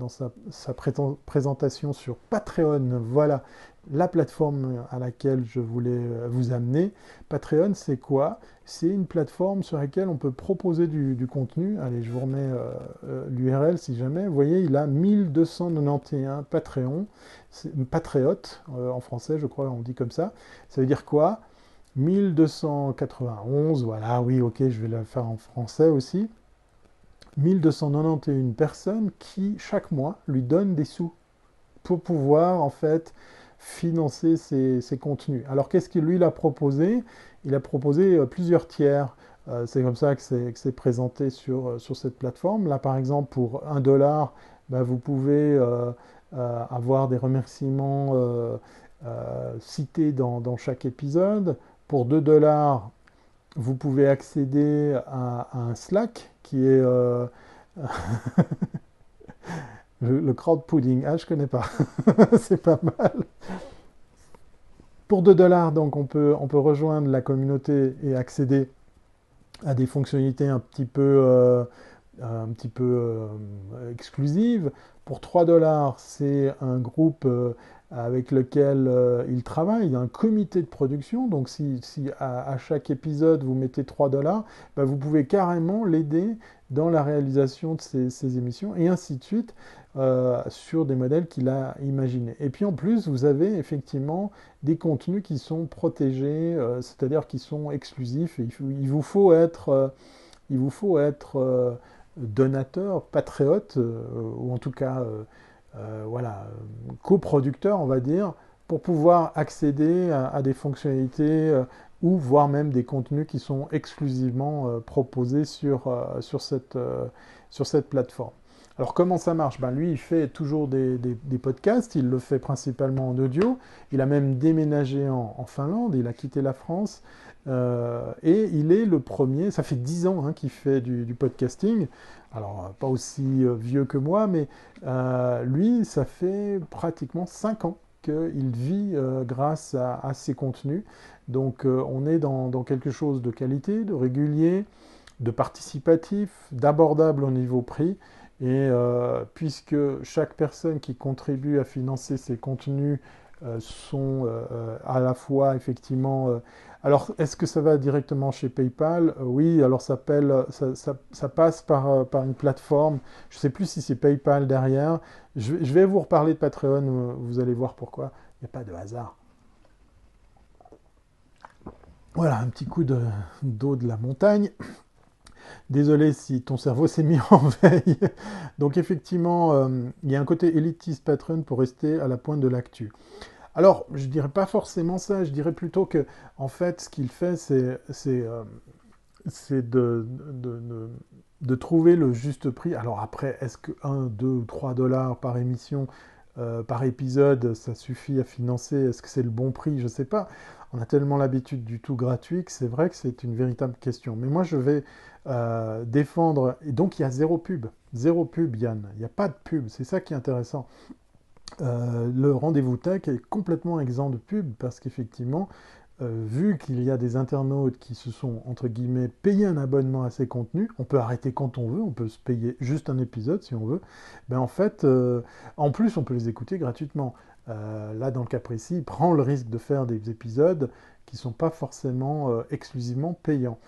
présentation sur Patreon, voilà, la plateforme à laquelle je voulais vous amener. Patreon, c'est quoi? C'est une plateforme sur laquelle on peut proposer du contenu. Allez, je vous remets l'URL si jamais. Vous voyez, il a 1291 Patreon, patriotes en français, je crois, on dit comme ça. Ça veut dire quoi? 1291, voilà, oui, ok, je vais la faire en français aussi. 1291 personnes qui, chaque mois, lui donnent des sous pour pouvoir, en fait, financer ses contenus. Alors, qu'est-ce qu'il lui a proposé? Il a proposé plusieurs tiers. C'est comme ça que c'est présenté sur cette plateforme. Là, par exemple, pour 1 $, bah, vous pouvez avoir des remerciements cités dans chaque épisode. Pour 2 $, vous pouvez accéder à un Slack qui est le crowdpudding. Ah, je connais pas. C'est pas mal. Pour 2 $, donc on peut rejoindre la communauté et accéder à des fonctionnalités un petit peu exclusives. Pour 3 $, c'est un groupe avec lequel il travaille, il y a un comité de production, donc si à chaque épisode vous mettez 3 $, vous pouvez carrément l'aider dans la réalisation de ces émissions, et ainsi de suite. sur des modèles qu'il a imaginés. Et puis en plus, vous avez effectivement des contenus qui sont protégés, c'est-à-dire qui sont exclusifs. Il vous faut être donateur, patriote, ou en tout cas, voilà, coproducteur, on va dire, pour pouvoir accéder à des fonctionnalités ou voire même des contenus qui sont exclusivement proposés sur cette plateforme. Alors comment ça marche? Ben, lui, il fait toujours des podcasts, il le fait principalement en audio, il a même déménagé en Finlande, il a quitté la France, et il est le premier, ça fait 10 ans hein, qu'il fait du podcasting, alors pas aussi vieux que moi, mais lui, ça fait pratiquement 5 ans qu'il vit grâce à ses contenus. Donc on est dans quelque chose de qualité, de régulier, de participatif, d'abordable au niveau prix. Et puisque chaque personne qui contribue à financer ces contenus sont à la fois effectivement... alors, est-ce que ça va directement chez PayPal? Oui, alors ça passe par une plateforme. Je ne sais plus si c'est PayPal derrière. Je vais vous reparler de Patreon, vous allez voir pourquoi. Il n'y a pas de hasard. Voilà, un petit coup d'eau de la montagne. Désolé si ton cerveau s'est mis en veille. Donc effectivement, il y a un côté élitiste Patreon pour rester à la pointe de l'actu. Alors, je dirais pas forcément ça, je dirais plutôt que, en fait, ce qu'il fait, c'est de trouver le juste prix. Alors après, est-ce que 1, 2 ou 3 dollars par émission, par épisode, ça suffit à financer? Est-ce que c'est le bon prix? Je ne sais pas. On a tellement l'habitude du tout gratuit que c'est vrai que c'est une véritable question. Mais moi, je vais défendre... Et donc, il y a zéro pub. Zéro pub, Yann. Il n'y a pas de pub. C'est ça qui est intéressant. Le rendez-vous tech est complètement exempt de pub parce qu'effectivement, vu qu'il y a des internautes qui se sont, entre guillemets, payés un abonnement à ces contenus, on peut arrêter quand on veut, on peut se payer juste un épisode si on veut, ben en fait, en plus, on peut les écouter gratuitement. Là, dans le cas précis, il prend le risque de faire des épisodes qui ne sont pas forcément exclusivement payants.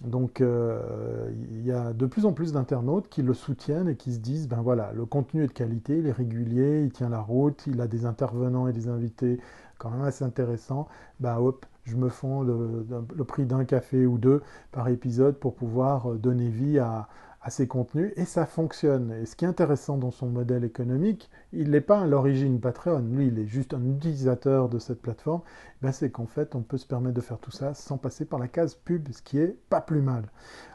Donc il y a de plus en plus d'internautes qui le soutiennent et qui se disent, ben voilà, le contenu est de qualité, il est régulier, il tient la route, il a des intervenants et des invités quand même assez intéressants, ben hop, je me fonds le prix d'un café ou deux par épisode pour pouvoir donner vie à ces contenus, et ça fonctionne. Et ce qui est intéressant dans son modèle économique, il n'est pas à l'origine Patreon, lui il est juste un utilisateur de cette plateforme, ben c'est qu'en fait on peut se permettre de faire tout ça sans passer par la case pub, ce qui est pas plus mal.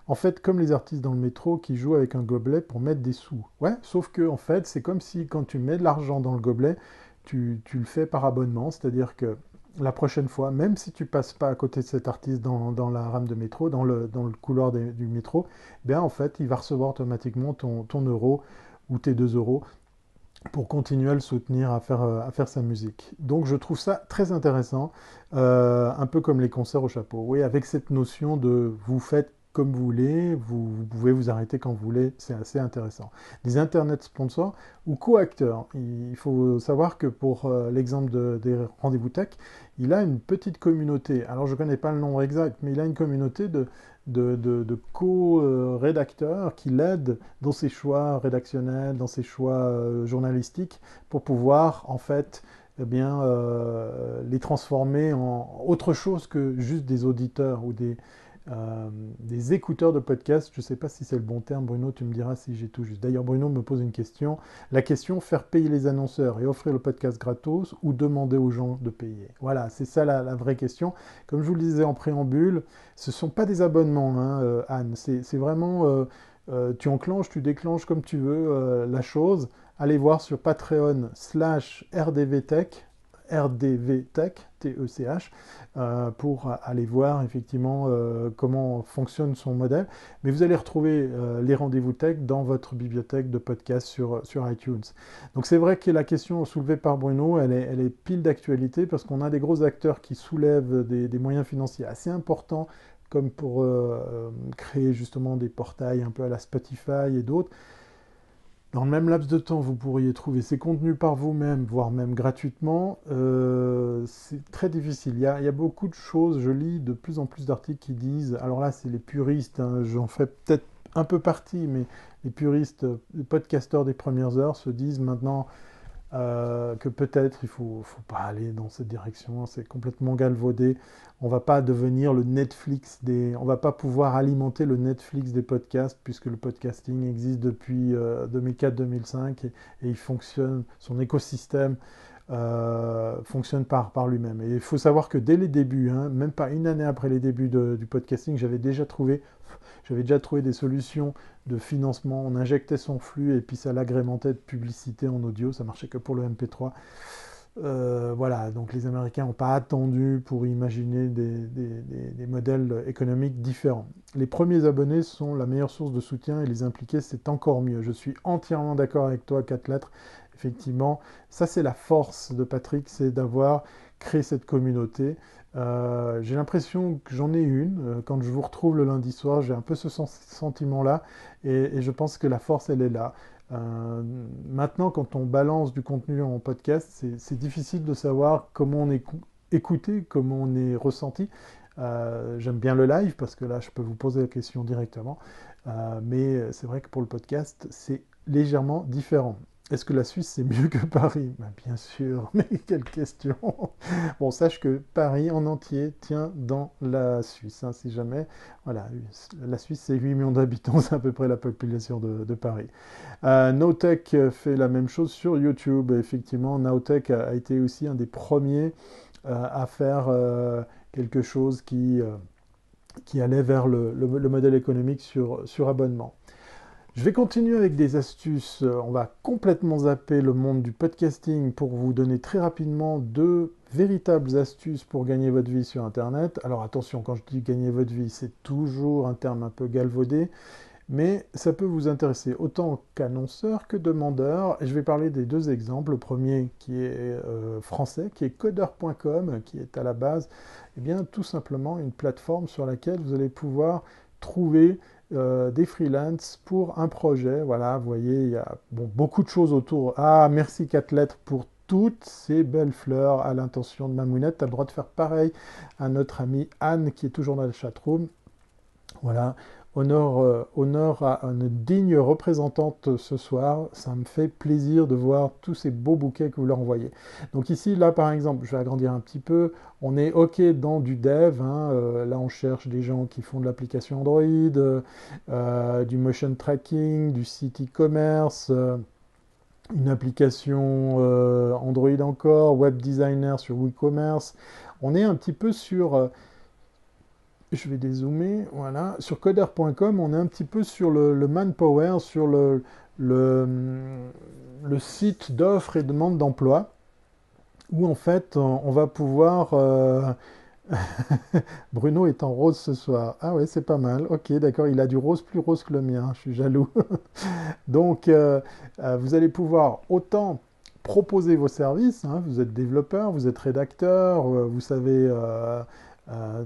En fait, comme les artistes dans le métro qui jouent avec un gobelet pour mettre des sous. Ouais, sauf que en fait, c'est comme si quand tu mets de l'argent dans le gobelet, tu le fais par abonnement, c'est-à-dire que la prochaine fois, même si tu passes pas à côté de cet artiste dans la rame de métro, dans le couloir du métro, ben en fait, il va recevoir automatiquement ton euro ou tes 2 euros pour continuer à le soutenir à faire sa musique. Donc je trouve ça très intéressant, un peu comme les concerts au chapeau. Oui, avec cette notion de vous faites comme vous voulez, vous pouvez vous arrêter quand vous voulez, c'est assez intéressant. Des internet sponsors ou co-acteurs. Il faut savoir que pour l'exemple des rendez-vous tech, il a une petite communauté. Alors je ne connais pas le nombre exact, mais il a une communauté de co-rédacteurs qui l'aident dans ses choix rédactionnels, dans ses choix journalistiques, pour pouvoir en fait eh bien, les transformer en autre chose que juste des auditeurs ou des écouteurs de podcast. Je ne sais pas si c'est le bon terme, Bruno, tu me diras si j'ai tout juste. D'ailleurs, Bruno me pose une question. La question, faire payer les annonceurs et offrir le podcast gratos ou demander aux gens de payer? Voilà, c'est ça la vraie question. Comme je vous le disais en préambule, ce ne sont pas des abonnements, hein, Anne. C'est vraiment, tu enclenches, tu déclenches comme tu veux la chose. Allez voir sur Patreon/rdvtech, RDVTech, TECH, pour aller voir effectivement comment fonctionne son modèle. Mais vous allez retrouver les rendez-vous tech dans votre bibliothèque de podcasts sur iTunes. Donc c'est vrai que la question soulevée par Bruno, elle est pile d'actualité parce qu'on a des gros acteurs qui soulèvent des moyens financiers assez importants comme pour créer justement des portails un peu à la Spotify et d'autres. Dans le même laps de temps, vous pourriez trouver ces contenus par vous-même, voire même gratuitement. C'est très difficile. Il y a beaucoup de choses. Je lis de plus en plus d'articles qui disent, alors là, c'est les puristes, hein, j'en ferai peut-être un peu parti, mais les puristes, les podcasteurs des premières heures se disent maintenant que peut-être faut pas aller dans cette direction, c'est complètement galvaudé. On va pas devenir le Netflix on va pas pouvoir alimenter le Netflix des podcasts puisque le podcasting existe depuis 2004-2005 et il fonctionne, son écosystème fonctionne par lui-même. Et il faut savoir que dès les débuts, hein, même pas une année après les débuts du podcasting, j'avais déjà trouvé des solutions de financement. On injectait son flux et puis ça l'agrémentait de publicité en audio. Ça marchait que pour le MP3. Voilà, donc les Américains n'ont pas attendu pour imaginer des modèles économiques différents. Les premiers abonnés sont la meilleure source de soutien et les impliquer, c'est encore mieux. Je suis entièrement d'accord avec toi, 4 lettres. Effectivement, ça c'est la force de Patrick, c'est d'avoir créé cette communauté. J'ai l'impression que j'en ai une. Quand je vous retrouve le lundi soir, j'ai un peu ce sentiment-là et je pense que la force, elle est là. Maintenant, quand on balance du contenu en podcast, c'est difficile de savoir comment on est écouté, comment on est ressenti. J'aime bien le live parce que là, je peux vous poser la question directement. Mais c'est vrai que pour le podcast, c'est légèrement différent. Est-ce que la Suisse, c'est mieux que Paris? Ben, bien sûr, mais quelle question! Bon, sache que Paris en entier tient dans la Suisse, hein, si jamais. Voilà, la Suisse, c'est 8 millions d'habitants, c'est à peu près la population de Paris. Nowtech fait la même chose sur YouTube. Effectivement, Nowtech a été aussi un des premiers à faire quelque chose qui allait vers le modèle économique sur abonnement. Je vais continuer avec des astuces. On va complètement zapper le monde du podcasting pour vous donner très rapidement 2 véritables astuces pour gagner votre vie sur Internet. Alors attention, quand je dis gagner votre vie, c'est toujours un terme un peu galvaudé, mais ça peut vous intéresser autant qu'annonceur que demandeur. Et je vais parler des 2 exemples. Le premier qui est français, qui est Coder.com, qui est à la base, eh bien, tout simplement une plateforme sur laquelle vous allez pouvoir trouver des freelances pour un projet. Voilà, vous voyez, il y a beaucoup de choses autour. Ah, merci 4 lettres pour toutes ces belles fleurs à l'intention de Mamounette. Tu as le droit de faire pareil à notre amie Anne qui est toujours dans la chatroom. Voilà, honneur à une digne représentante ce soir. Ça me fait plaisir de voir tous ces beaux bouquets que vous leur envoyez. Donc ici, là par exemple, je vais agrandir un petit peu. On est OK dans du dev. Hein, là, on cherche des gens qui font de l'application Android, du motion tracking, du site e-commerce, une application Android encore, web designer sur WooCommerce. On est un petit peu sur... je vais dézoomer, voilà. Sur coder.com, on est un petit peu sur le manpower, sur le site d'offres et demande d'emploi, où en fait, on va pouvoir... Bruno est en rose ce soir. Ah ouais, c'est pas mal. Ok, d'accord, il a du rose plus rose que le mien, je suis jaloux. Donc, vous allez pouvoir autant proposer vos services, hein, vous êtes développeur, vous êtes rédacteur, vous savez...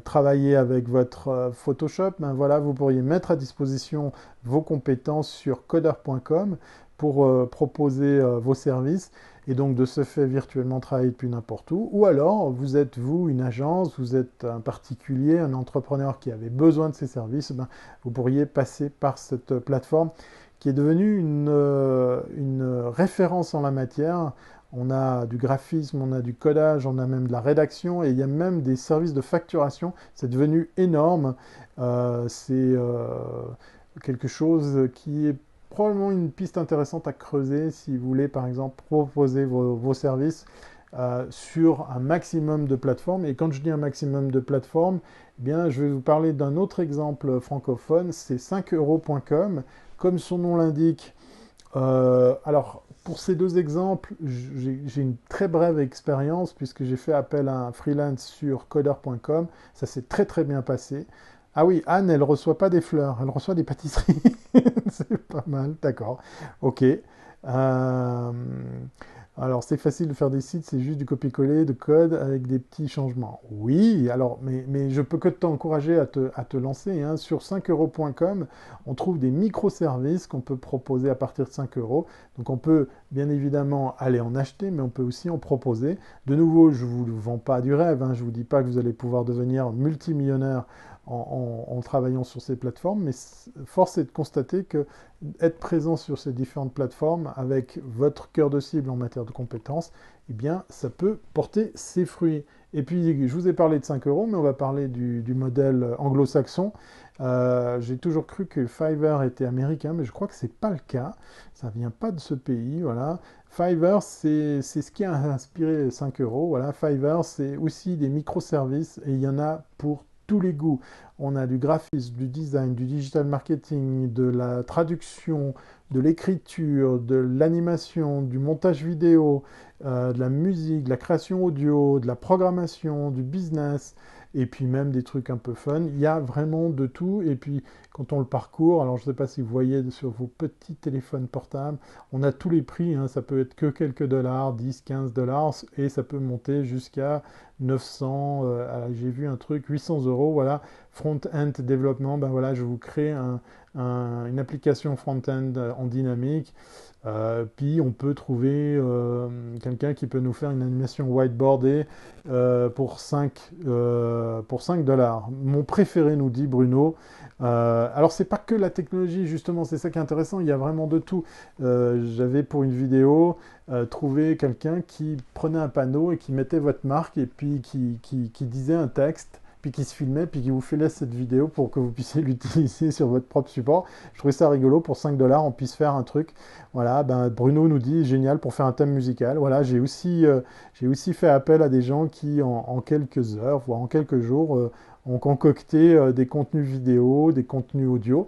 travailler avec votre Photoshop, ben voilà, vous pourriez mettre à disposition vos compétences sur coder.com pour proposer vos services et donc de ce fait virtuellement travailler depuis n'importe où. Ou alors, vous êtes vous une agence, vous êtes un particulier, un entrepreneur qui avait besoin de ces services, ben, vous pourriez passer par cette plateforme qui est devenue une référence en la matière. On a du graphisme, on a du codage, on a même de la rédaction et il y a même des services de facturation. C'est devenu énorme. C'est quelque chose qui est probablement une piste intéressante à creuser si vous voulez par exemple proposer vos services sur un maximum de plateformes. Et quand je dis un maximum de plateformes, eh bien, je vais vous parler d'un autre exemple francophone, c'est 5euros.com. Comme son nom l'indique, alors, pour ces 2 exemples, j'ai une très brève expérience puisque j'ai fait appel à un freelance sur coder.com. Ça s'est très très bien passé. Ah oui, Anne, elle ne reçoit pas des fleurs, elle reçoit des pâtisseries. C'est pas mal, d'accord. Ok. Alors, c'est facile de faire des sites, c'est juste du copier-coller de code avec des petits changements. Oui, alors, mais je peux que t'encourager à te lancer. Hein. Sur 5euros.com, on trouve des microservices qu'on peut proposer à partir de 5 euros. Donc, on peut bien évidemment aller en acheter, mais on peut aussi en proposer. De nouveau, je ne vous vends pas du rêve. Hein. Je ne vous dis pas que vous allez pouvoir devenir multimillionnaire en travaillant sur ces plateformes, mais force est de constater que être présent sur ces différentes plateformes avec votre cœur de cible en matière de compétences, eh bien, ça peut porter ses fruits. Et puis, je vous ai parlé de 5 euros, mais on va parler du modèle anglo-saxon. J'ai toujours cru que Fiverr était américain, mais je crois que ce n'est pas le cas. Ça ne vient pas de ce pays, voilà. Fiverr, c'est ce qui a inspiré 5 euros. Voilà. Fiverr, c'est aussi des microservices et il y en a pour tous les goûts. On a du graphisme, du design, du digital marketing, de la traduction, de l'écriture, de l'animation, du montage vidéo, de la musique, de la création audio, de la programmation, du business, et puis même des trucs un peu fun. Il y a vraiment de tout. Et puis quand on le parcourt, alors je ne sais pas si vous voyez sur vos petits téléphones portables, on a tous les prix, hein. Ça peut être que quelques dollars, 10, 15 dollars, et ça peut monter jusqu'à 900, j'ai vu un truc, 800 euros, voilà, front-end développement, ben voilà, je vous crée une application front-end en dynamique. Puis on peut trouver quelqu'un qui peut nous faire une animation whiteboardée pour 5 dollars. Mon préféré, nous dit Bruno. Alors c'est pas que la technologie, justement, c'est ça qui est intéressant, il y a vraiment de tout. J'avais pour une vidéo trouvé quelqu'un qui prenait un panneau et qui mettait votre marque et puis qui disait un texte, puis qui se filmait, puis qui vous filait cette vidéo pour que vous puissiez l'utiliser sur votre propre support. Je trouvais ça rigolo, pour 5 dollars, on puisse faire un truc. Voilà, ben Bruno nous dit, génial pour faire un thème musical. Voilà, j'ai aussi fait appel à des gens qui, en quelques heures, voire en quelques jours, ont concocté des contenus vidéo, des contenus audio.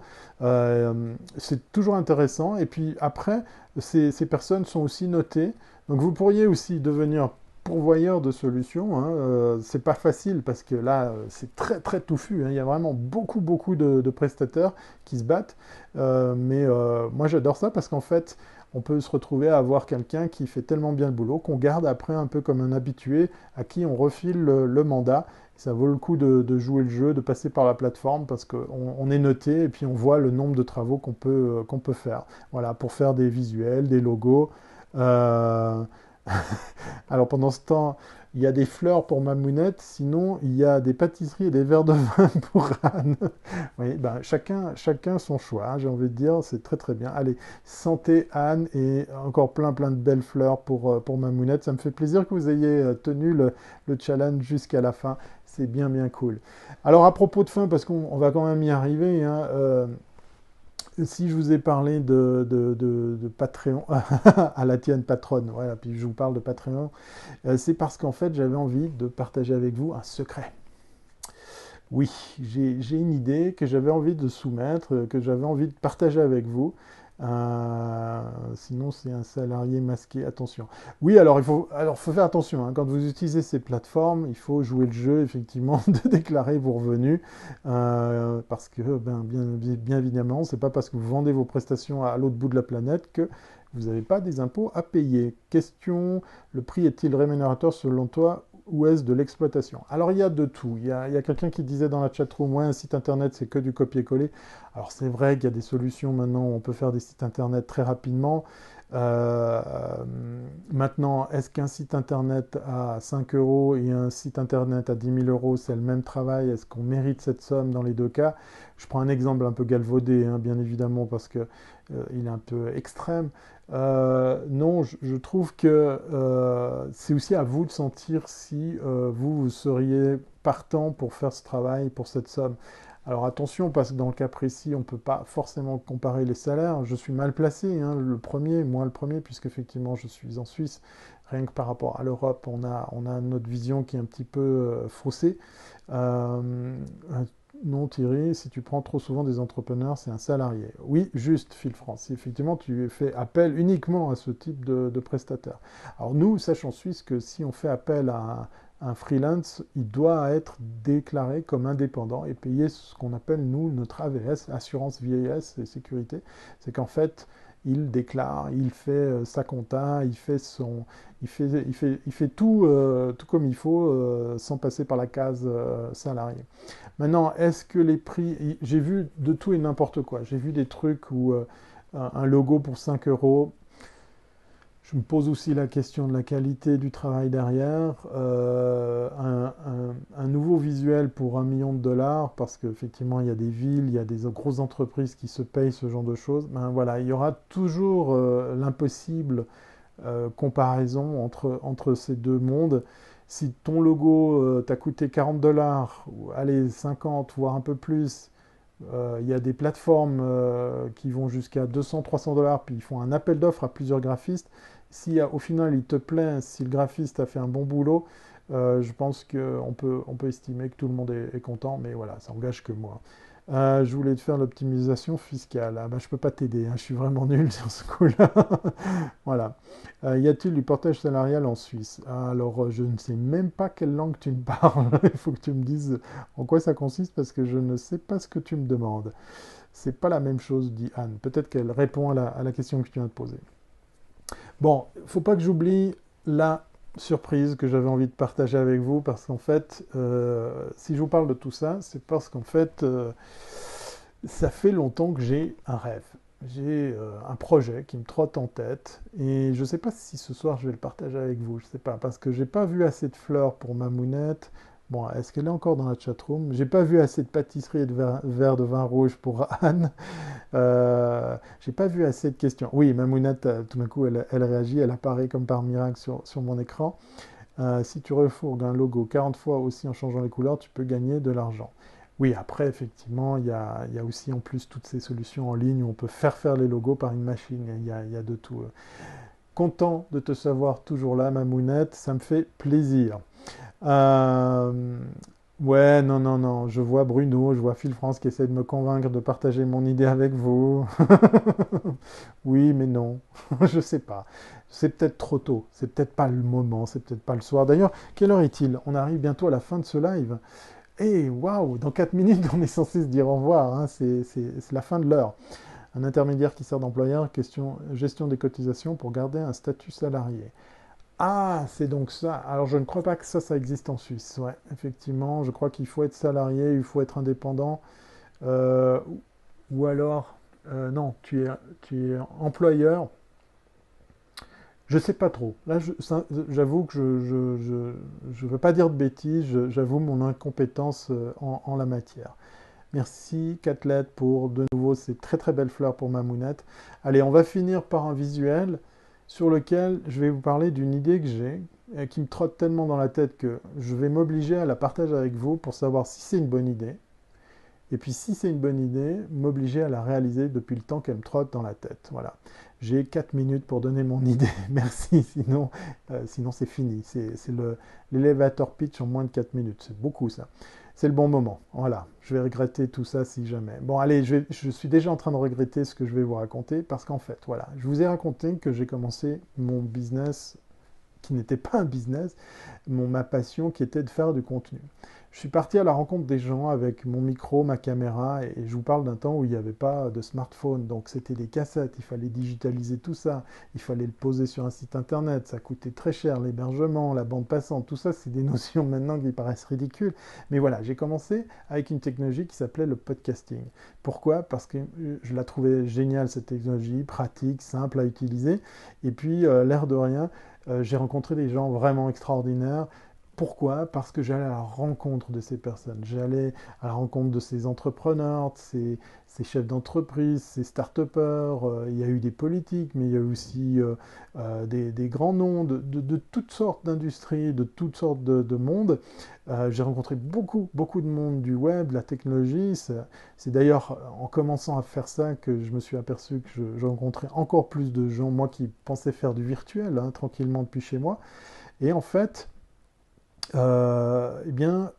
C'est toujours intéressant. Et puis après, ces personnes sont aussi notées. Donc vous pourriez aussi devenir pourvoyeur de solutions, hein. C'est pas facile parce que là, c'est très très touffu, hein. Il y a vraiment beaucoup de prestataires qui se battent. Moi, j'adore ça parce qu'en fait, on peut se retrouver à avoir quelqu'un qui fait tellement bien le boulot qu'on garde après un peu comme un habitué à qui on refile le mandat. Ça vaut le coup de jouer le jeu, de passer par la plateforme parce qu'on est noté et puis on voit le nombre de travaux qu'on peut faire. Voilà, pour faire des visuels, des logos. Euh, Alors pendant ce temps, il y a des fleurs pour Mamounette, sinon il y a des pâtisseries et des verres de vin pour Anne. Oui, ben, chacun son choix, hein, j'ai envie de dire, c'est très très bien. Allez, santé Anne et encore plein de belles fleurs pour Mamounette. Ça me fait plaisir que vous ayez tenu le challenge jusqu'à la fin, c'est bien cool. Alors à propos de fin, parce qu'on va quand même y arriver, hein, si je vous ai parlé de Patreon, à la tienne patronne, voilà, puis je vous parle de Patreon, c'est parce qu'en fait j'avais envie de partager avec vous un secret. Oui, j'ai une idée que j'avais envie de soumettre, que j'avais envie de partager avec vous. Sinon, c'est un salarié masqué. Attention. Oui, faut faire attention, hein. Quand vous utilisez ces plateformes, il faut jouer le jeu, effectivement, de déclarer vos revenus. Parce que, bien évidemment, c'est pas parce que vous vendez vos prestations à l'autre bout de la planète que vous n'avez pas des impôts à payer. Question, le prix est-il rémunérateur selon toi ou est-ce de l'exploitation? Alors, il y a de tout. Il y a quelqu'un qui disait dans la chatroom, ouais, un site internet, c'est que du copier-coller. Alors, c'est vrai qu'il y a des solutions maintenant où on peut faire des sites internet très rapidement. Euh, Maintenant, est-ce qu'un site internet à 5 euros et un site internet à 10 000 euros, c'est le même travail? Est-ce qu'on mérite cette somme dans les deux cas? Je prends un exemple un peu galvaudé, hein, bien évidemment, parce que il est un peu extrême. Non, je trouve que c'est aussi à vous de sentir si vous seriez partant pour faire ce travail, pour cette somme. Alors attention, parce que dans le cas précis, on ne peut pas forcément comparer les salaires. Je suis mal placé, hein, moi le premier, puisqu'effectivement je suis en Suisse. Rien que par rapport à l'Europe, on a notre vision qui est un petit peu faussée. Euh, non, Thierry, si tu prends trop souvent des entrepreneurs, c'est un salarié. Oui, juste, Phil France. Si effectivement tu fais appel uniquement à ce type de prestataire. Alors nous, sachons en Suisse que si on fait appel à un freelance, il doit être déclaré comme indépendant et payer ce qu'on appelle, nous, notre AVS, assurance vieillesse et sécurité. C'est qu'en fait, il déclare, il fait sa compta, il fait tout, tout comme il faut, sans passer par la case salarié. Maintenant, est-ce que les prix... J'ai vu de tout et n'importe quoi. J'ai vu des trucs où un logo pour 5 euros, Je me pose aussi la question de la qualité du travail derrière. Un nouveau visuel pour 1 million de dollars, parce qu'effectivement, il y a des villes, il y a des grosses entreprises qui se payent ce genre de choses. Ben voilà, il y aura toujours l'impossible comparaison entre ces deux mondes. Si ton logo t'a coûté 40 dollars, ou allez, 50, voire un peu plus, il y a des plateformes qui vont jusqu'à 200-300 dollars, puis ils font un appel d'offres à plusieurs graphistes. Si au final il te plaît, si le graphiste a fait un bon boulot, je pense qu'on peut estimer que tout le monde est content, mais voilà, ça engage que moi. Je voulais te faire l'optimisation fiscale. Ah, bah, je ne peux pas t'aider, hein, je suis vraiment nul sur ce coup-là. Voilà. Y a-t-il du portage salarial en Suisse? Alors, je ne sais même pas quelle langue tu me parles. Il faut que tu me dises en quoi ça consiste parce que je ne sais pas ce que tu me demandes. C'est pas la même chose, dit Anne. Peut-être qu'elle répond à la question que tu viens de poser. Bon, faut pas que j'oublie la surprise que j'avais envie de partager avec vous parce qu'en fait, si je vous parle de tout ça, c'est parce qu'en fait, ça fait longtemps que j'ai un rêve. J'ai un projet qui me trotte en tête et je ne sais pas si ce soir je vais le partager avec vous, je ne sais pas, parce que j'ai pas vu assez de fleurs pour ma mounette. Bon, est-ce qu'elle est encore dans la chatroom? J'ai pas vu assez de pâtisserie et de verre de vin rouge pour Anne. J'ai pas vu assez de questions. Oui, ma mounette, tout d'un coup, elle réagit, elle apparaît comme par miracle sur mon écran. Si tu refourgues un logo 40 fois aussi en changeant les couleurs, tu peux gagner de l'argent. Oui, après, effectivement, il y a aussi en plus toutes ces solutions en ligne où on peut faire les logos par une machine. Il y a de tout. Content de te savoir toujours là, ma mounette, ça me fait plaisir. Euh, ouais, non, non, non, je vois Bruno, je vois Phil France qui essaie de me convaincre de partager mon idée avec vous. Oui, mais non, je sais pas. C'est peut-être trop tôt, c'est peut-être pas le moment, c'est peut-être pas le soir. D'ailleurs, quelle heure est-il? On arrive bientôt à la fin de ce live. Et waouh, dans 4 minutes, on est censé se dire au revoir, hein, c'est la fin de l'heure. Un intermédiaire qui sert d'employeur, gestion des cotisations pour garder un statut salarié. Ah, c'est donc ça. Alors, je ne crois pas que ça existe en Suisse. Ouais, effectivement, je crois qu'il faut être salarié, il faut être indépendant. euh, ou alors, non, tu es employeur. Je sais pas trop. Là, j'avoue que je veux pas dire de bêtises. J'avoue mon incompétence en la matière. Merci, Catlette, pour de nouveau ces très très belles fleurs pour ma mounette. Allez, on va finir par un visuel sur lequel je vais vous parler d'une idée que j'ai, qui me trotte tellement dans la tête que je vais m'obliger à la partager avec vous pour savoir si c'est une bonne idée. Et puis si c'est une bonne idée, m'obliger à la réaliser depuis le temps qu'elle me trotte dans la tête. Voilà. J'ai 4 minutes pour donner mon idée. Merci, sinon c'est fini. C'est l'élévateur pitch en moins de 4 minutes. C'est beaucoup ça. C'est le bon moment. Voilà. Je vais regretter tout ça si jamais. Bon, allez, je suis déjà en train de regretter ce que je vais vous raconter parce qu'en fait, voilà, je vous ai raconté que j'ai commencé mon business qui n'était pas un business, ma passion qui était de faire du contenu. Je suis parti à la rencontre des gens avec mon micro, ma caméra, et je vous parle d'un temps où il n'y avait pas de smartphone, donc c'était des cassettes, il fallait digitaliser tout ça, il fallait le poser sur un site internet, ça coûtait très cher, l'hébergement, la bande passante, tout ça, c'est des notions maintenant qui paraissent ridicules. Mais voilà, j'ai commencé avec une technologie qui s'appelait le podcasting. Pourquoi? Parce que je la trouvais géniale, cette technologie, pratique, simple à utiliser, et puis l'air de rien, j'ai rencontré des gens vraiment extraordinaires. Pourquoi? Parce que j'allais à la rencontre de ces personnes. J'allais à la rencontre de ces entrepreneurs, de ces chefs d'entreprise, ces start-upers. Il y a eu des politiques, mais il y a eu aussi des grands noms de toutes sortes d'industries, de toutes sortes de mondes. J'ai rencontré beaucoup, beaucoup de monde du web, de la technologie. C'est d'ailleurs en commençant à faire ça que je me suis aperçu que je rencontrais encore plus de gens, moi qui pensais faire du virtuel, hein, tranquillement depuis chez moi. Et en fait, eh bien,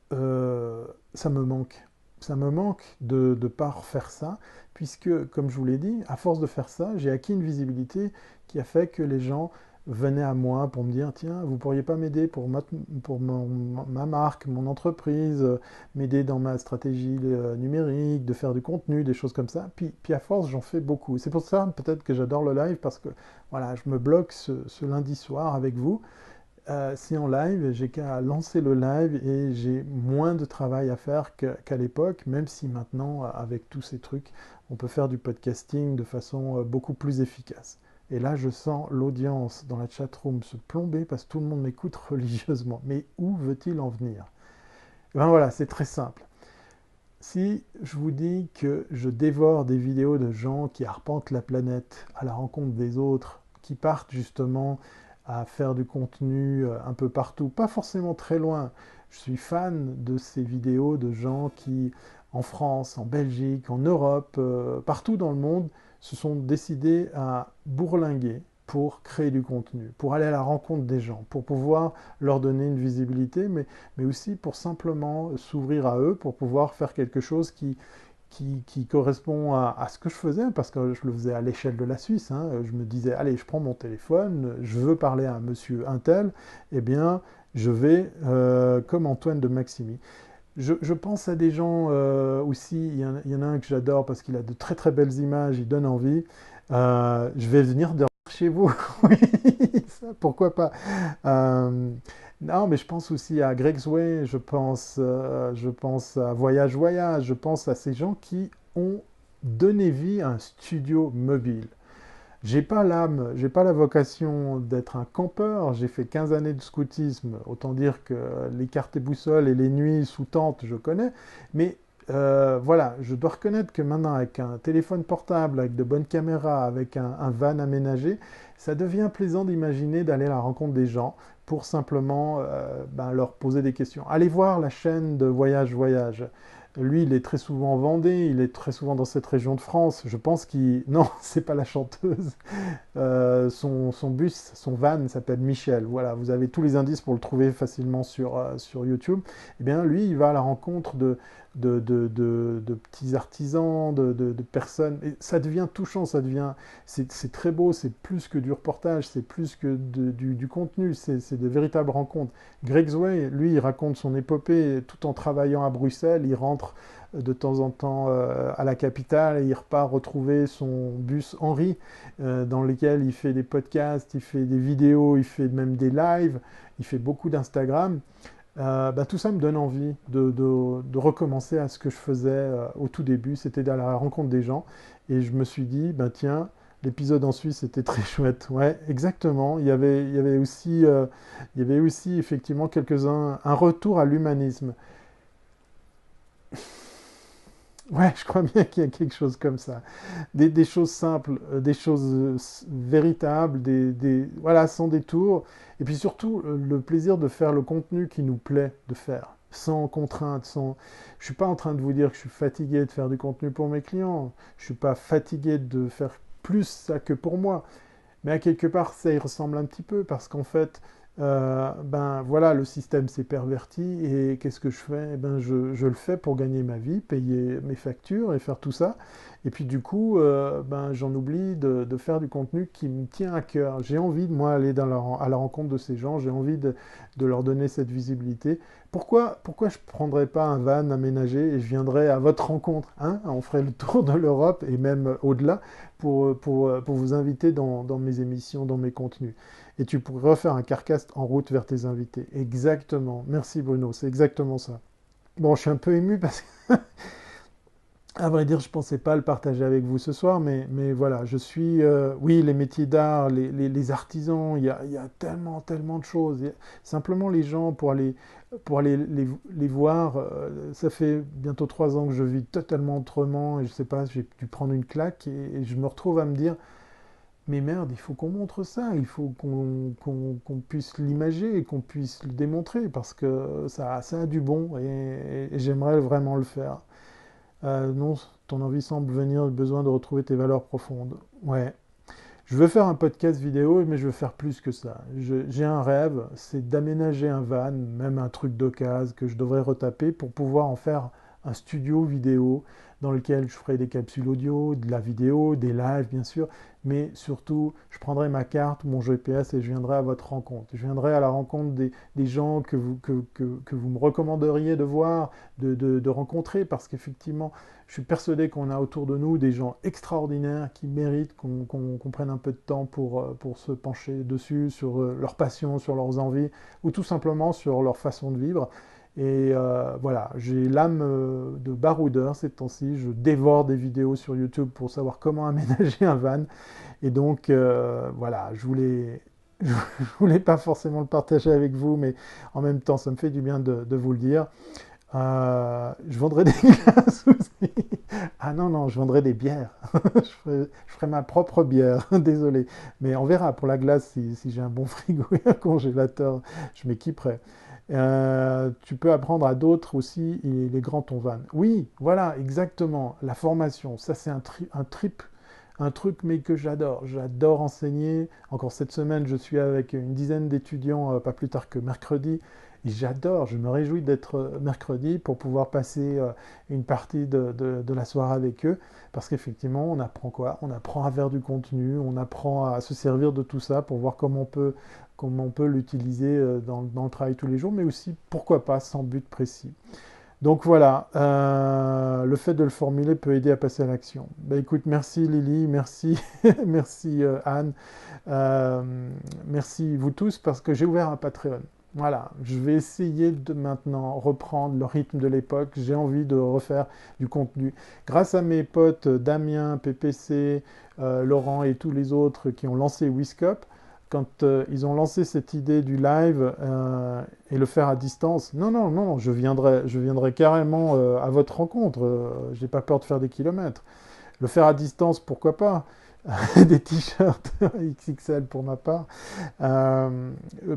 ça me manque. Ça me manque de ne pas refaire ça, puisque, comme je vous l'ai dit, à force de faire ça, j'ai acquis une visibilité qui a fait que les gens venaient à moi pour me dire, tiens, vous pourriez pas m'aider pour ma marque, mon entreprise, m'aider dans ma stratégie numérique, de faire du contenu, des choses comme ça. Puis à force, j'en fais beaucoup. C'est pour ça peut-être que j'adore le live, parce que voilà, je me bloque ce lundi soir avec vous. C'est en live, j'ai qu'à lancer le live et j'ai moins de travail à faire qu'à l'époque, même si maintenant, avec tous ces trucs, on peut faire du podcasting de façon beaucoup plus efficace. Et là, je sens l'audience dans la chatroom se plomber parce que tout le monde m'écoute religieusement. Mais où veut-il en venir? Et ben voilà, c'est très simple. Si je vous dis que je dévore des vidéos de gens qui arpentent la planète à la rencontre des autres, qui partent justement à faire du contenu un peu partout, pas forcément très loin. Je suis fan de ces vidéos de gens qui, en France, en Belgique, en Europe, partout dans le monde, se sont décidés à bourlinguer pour créer du contenu, pour aller à la rencontre des gens, pour pouvoir leur donner une visibilité, mais aussi pour simplement s'ouvrir à eux, pour pouvoir faire quelque chose qui correspond à ce que je faisais, parce que je le faisais à l'échelle de la Suisse. Hein. Je me disais, allez, je prends mon téléphone, je veux parler à un monsieur untel, eh bien, je vais, comme Antoine de Maximi. Je pense à des gens aussi, il y en a un que j'adore parce qu'il a de très très belles images, il donne envie. Je vais venir dormir chez vous, oui, ça, pourquoi pas. Euh, non, mais je pense aussi à Greg's Way, je pense à Voyage Voyage, je pense à ces gens qui ont donné vie à un studio mobile. J'ai pas l'âme, j'ai pas la vocation d'être un campeur. J'ai fait 15 années de scoutisme. Autant dire que les cartes et boussoles et les nuits sous tente, je connais. Mais voilà, je dois reconnaître que maintenant, avec un téléphone portable, avec de bonnes caméras, avec un van aménagé, ça devient plaisant d'imaginer d'aller à la rencontre des gens pour simplement ben, leur poser des questions. Allez voir la chaîne de Voyage Voyage. Lui, il est très souvent en Vendée, il est très souvent dans cette région de France. Je pense qu'il... Non, c'est pas la chanteuse. Son bus, son van s'appelle Michel. Voilà, vous avez tous les indices pour le trouver facilement sur YouTube. Eh bien, lui, il va à la rencontre de petits artisans, de personnes. Et ça devient touchant, ça devient... C'est très beau, c'est plus que du reportage, c'est plus que du contenu, c'est de véritables rencontres. Greg's Way, lui, il raconte son épopée tout en travaillant à Bruxelles. Il rentre de temps en temps à la capitale et il repart retrouver son bus Henri dans lequel il fait des podcasts, il fait des vidéos, il fait même des lives, il fait beaucoup d'Instagram. Bah, tout ça me donne envie de recommencer à ce que je faisais au tout début, c'était d'aller à la rencontre des gens. Et je me suis dit, bah, tiens, l'épisode en Suisse était très chouette. Ouais, exactement. Il y avait aussi effectivement quelques-uns, un retour à l'humanisme. Ouais, je crois bien qu'il y a quelque chose comme ça. Des choses simples, des choses véritables, voilà, sans détour. Et puis surtout, le plaisir de faire le contenu qui nous plaît de faire, sans contrainte, sans... Je suis pas en train de vous dire que je suis fatigué de faire du contenu pour mes clients. Je suis pas fatigué de faire plus ça que pour moi. Mais à quelque part, ça y ressemble un petit peu parce qu'en fait, ben voilà, le système s'est perverti et qu'est-ce que je fais? Eh ben, je le fais pour gagner ma vie, payer mes factures et faire tout ça. Et puis du coup, ben, j'en oublie de faire du contenu qui me tient à cœur. J'ai envie de moi aller à la rencontre de ces gens, j'ai envie de leur donner cette visibilité. Pourquoi je ne prendrais pas un van aménagé et je viendrais à votre rencontre, hein? On ferait le tour de l'Europe et même au-delà pour vous inviter dans mes émissions, dans mes contenus. Et tu pourrais refaire un carcast en route vers tes invités. Exactement. Merci Bruno, c'est exactement ça. Bon, je suis un peu ému parce que, à vrai dire, je ne pensais pas le partager avec vous ce soir, mais voilà, je suis... oui, les métiers d'art, les artisans, il y a tellement, tellement de choses. Simplement les gens, pour aller les voir, ça fait bientôt 3 ans que je vis totalement autrement, et je sais pas, j'ai dû prendre une claque, et je me retrouve à me dire, mais merde, il faut qu'on montre ça, il faut qu'on puisse l'imager et qu'on puisse le démontrer, parce que ça a du bon, et j'aimerais vraiment le faire. Non, ton envie semble venir du besoin de retrouver tes valeurs profondes. Ouais. Je veux faire un podcast vidéo, mais je veux faire plus que ça. J'ai un rêve, c'est d'aménager un van, même un truc d'occasion que je devrais retaper pour pouvoir en faire un studio vidéo dans lequel je ferai des capsules audio, de la vidéo, des lives bien sûr, mais surtout je prendrai ma carte, mon GPS et je viendrai à votre rencontre. Je viendrai à la rencontre des gens que vous me recommanderiez de voir, de rencontrer, parce qu'effectivement, je suis persuadé qu'on a autour de nous des gens extraordinaires qui méritent qu'on prenne un peu de temps pour se pencher dessus, sur leur passion, sur leurs envies, ou tout simplement sur leur façon de vivre. Et voilà, j'ai l'âme de baroudeur ces temps-ci. Je dévore des vidéos sur YouTube pour savoir comment aménager un van. Et donc, voilà, je voulais pas forcément le partager avec vous, mais en même temps, ça me fait du bien de vous le dire. Je vendrai des glaces aussi. Ah non, non, je vendrai des bières. Je ferai ma propre bière, désolé. Mais on verra pour la glace, si j'ai un bon frigo et un congélateur, je m'équiperai. Tu peux apprendre à d'autres aussi, il est grand ton van. Oui, voilà, exactement. La formation, ça c'est un trip, un truc mais que j'adore. J'adore enseigner. Encore cette semaine, je suis avec une dizaine d'étudiants, pas plus tard que mercredi. Et j'adore, je me réjouis d'être mercredi pour pouvoir passer une partie de la soirée avec eux. Parce qu'effectivement, on apprend quoi? On apprend à faire du contenu, on apprend à se servir de tout ça pour voir comment on peut l'utiliser dans le travail tous les jours, mais aussi, pourquoi pas, sans but précis. Donc voilà, le fait de le formuler peut aider à passer à l'action. Ben écoute, merci Lily, merci, merci Anne, euh, merci vous tous parce que j'ai ouvert un Patreon. Voilà, je vais essayer de maintenant reprendre le rythme de l'époque. J'ai envie de refaire du contenu. Grâce à mes potes Damien, PPC, Laurent et tous les autres qui ont lancé Wiscop, quand ils ont lancé cette idée du live et le faire à distance, non, non, non, je viendrai carrément à votre rencontre. J'ai pas peur de faire des kilomètres. Le faire à distance, pourquoi pas? Des t-shirts XXL pour ma part. Euh,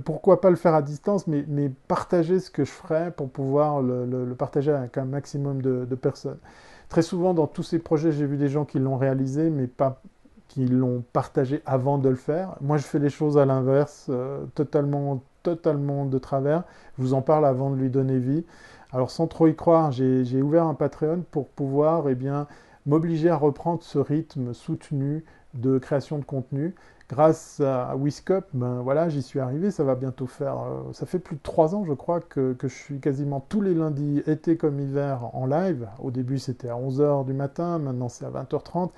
Pourquoi pas le faire à distance, mais partager ce que je ferais pour pouvoir le partager avec un maximum de personnes. Très souvent, dans tous ces projets, j'ai vu des gens qui l'ont réalisé, mais pas qui l'ont partagé avant de le faire. Moi, je fais les choses à l'inverse, totalement de travers. Je vous en parle avant de lui donner vie. Alors, sans trop y croire, j'ai ouvert un Patreon pour pouvoir, eh bien, m'obliger à reprendre ce rythme soutenu de création de contenu. Grâce à Wiscop, ben voilà, j'y suis arrivé. Ça va bientôt faire, ça fait plus de 3 ans, je crois, que je suis quasiment tous les lundis, été comme hiver, en live. Au début, c'était à 11 h du matin, maintenant c'est à 20 h 30.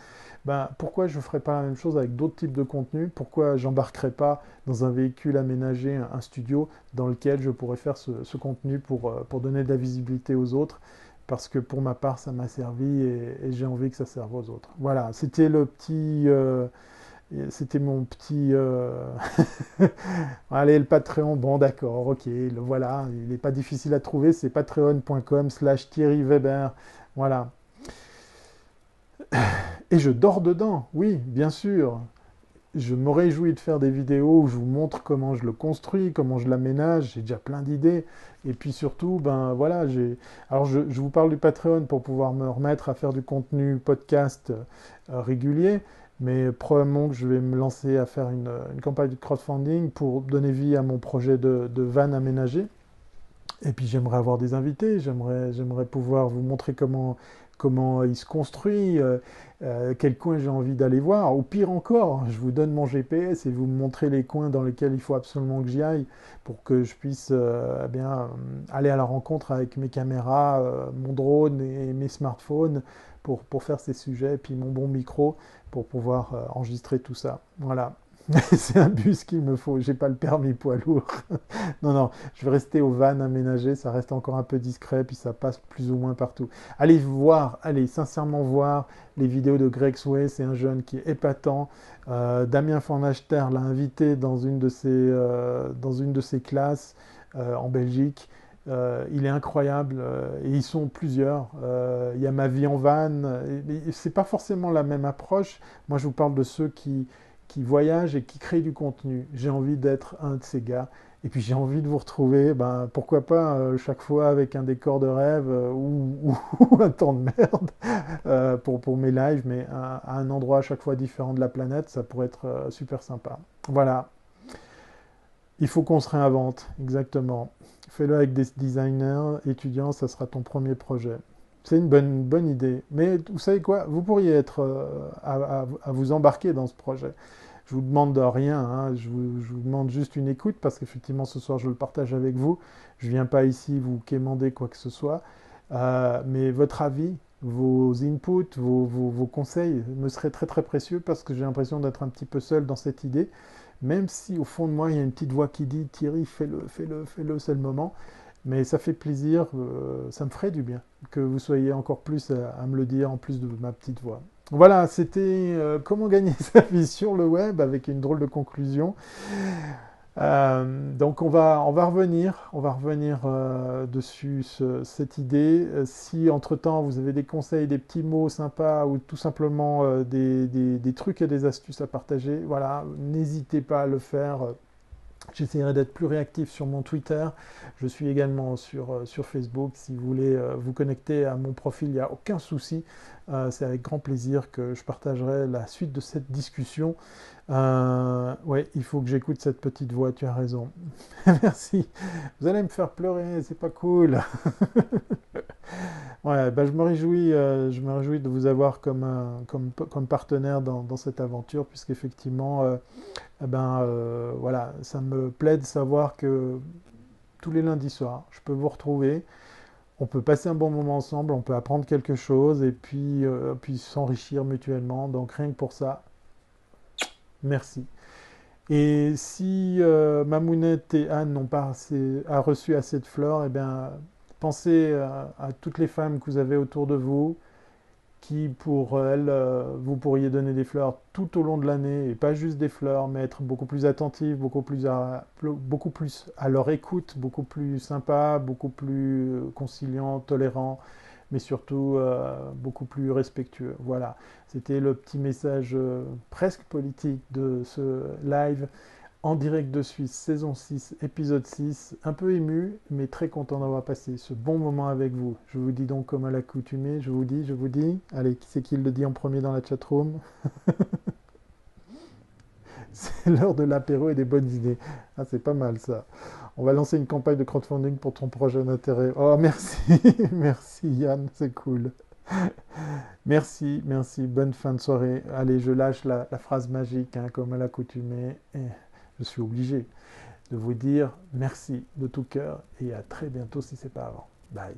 Ben, pourquoi je ne ferais pas la même chose avec d'autres types de contenus? Pourquoi j'embarquerais pas dans un véhicule aménagé, un studio, dans lequel je pourrais faire ce contenu pour donner de la visibilité aux autres? Parce que pour ma part, ça m'a servi et j'ai envie que ça serve aux autres. Voilà, c'était le petit... c'était mon petit... Allez, le Patreon, bon d'accord, ok, le voilà, il n'est pas difficile à trouver, c'est patreon.com/Thierry Weber. Voilà. Et je dors dedans, oui, bien sûr. Je me réjouis de faire des vidéos où je vous montre comment je le construis, comment je l'aménage, j'ai déjà plein d'idées. Et puis surtout, ben voilà, Alors je vous parle du Patreon pour pouvoir me remettre à faire du contenu podcast régulier, mais probablement que je vais me lancer à faire une campagne de crowdfunding pour donner vie à mon projet de van aménagé. Et puis j'aimerais avoir des invités, j'aimerais pouvoir vous montrer comment il se construit, quel coin j'ai envie d'aller voir. Ou pire encore, je vous donne mon GPS et vous me montrez les coins dans lesquels il faut absolument que j'y aille pour que je puisse eh bien, aller à la rencontre avec mes caméras, mon drone et mes smartphones pour faire ces sujets, et puis mon bon micro pour pouvoir enregistrer tout ça. Voilà. C'est un bus qu'il me faut, j'ai pas le permis poids lourd. Non, non, je vais rester au van aménagé, ça reste encore un peu discret, puis ça passe plus ou moins partout. Allez voir, allez sincèrement voir les vidéos de Greg Sway, c'est un jeune qui est épatant. Damien Van Achter l'a invité dans une de ses classes en Belgique. Il est incroyable et ils sont plusieurs. Il y a ma vie en van, c'est pas forcément la même approche. Moi, je vous parle de ceux qui voyagent et qui créent du contenu. J'ai envie d'être un de ces gars. Et puis j'ai envie de vous retrouver, ben, pourquoi pas chaque fois avec un décor de rêve ou un temps de merde pour mes lives, mais à un endroit à chaque fois différent de la planète, ça pourrait être super sympa. Voilà, il faut qu'on se réinvente, exactement. Fais-le avec des designers, étudiants, ça sera ton premier projet. C'est une bonne idée. Mais vous savez quoi? Vous pourriez être à vous embarquer dans ce projet. Je vous demande rien, hein. Je vous demande juste une écoute parce qu'effectivement ce soir je le partage avec vous. Je ne viens pas ici vous quémander quoi que ce soit. Mais votre avis, vos inputs, vos conseils me seraient très très précieux parce que j'ai l'impression d'être un petit peu seul dans cette idée. Même si au fond de moi il y a une petite voix qui dit Thierry, fais-le, fais-le, fais-le, c'est le moment. Mais ça fait plaisir, ça me ferait du bien que vous soyez encore plus à me le dire en plus de ma petite voix. Voilà, c'était comment gagner sa vie sur le web avec une drôle de conclusion. Donc on va revenir dessus cette idée. Si entre-temps vous avez des conseils, des petits mots sympas ou tout simplement des trucs et des astuces à partager, voilà, n'hésitez pas à le faire. J'essaierai d'être plus réactif sur mon Twitter. Je suis également sur Facebook. Si vous voulez vous connecter à mon profil, il n'y a aucun souci. C'est avec grand plaisir que je partagerai la suite de cette discussion. Ouais, il faut que j'écoute cette petite voix, tu as raison. Merci. Vous allez me faire pleurer, c'est pas cool. Ouais, bah, je me réjouis de vous avoir comme partenaire dans cette aventure, puisqu'effectivement, eh ben, voilà, ça me plaît de savoir que tous les lundis soirs, je peux vous retrouver, on peut passer un bon moment ensemble, on peut apprendre quelque chose et puis s'enrichir mutuellement. Donc rien que pour ça, merci. Et si Mamounette et Anne n'ont pas reçu assez de fleurs, eh bien, pensez à toutes les femmes que vous avez autour de vous, qui pour elles, vous pourriez donner des fleurs tout au long de l'année, et pas juste des fleurs, mais être beaucoup plus attentif, beaucoup plus à leur écoute, beaucoup plus sympa, beaucoup plus conciliant, tolérant, mais surtout beaucoup plus respectueux. Voilà, c'était le petit message presque politique de ce live en direct de Suisse, saison 6, épisode 6, un peu ému, mais très content d'avoir passé ce bon moment avec vous. Je vous dis donc comme à l'accoutumée, je vous dis, allez, qui c'est qui le dit en premier dans la chatroom? C'est l'heure de l'apéro et des bonnes idées. Ah, c'est pas mal ça. On va lancer une campagne de crowdfunding pour ton projet d'intérêt. Oh, merci, merci Yann, c'est cool. Merci, merci, bonne fin de soirée. Allez, je lâche la phrase magique, hein, comme à l'accoutumée. Et je suis obligé de vous dire merci de tout cœur et à très bientôt si c'est pas avant. Bye.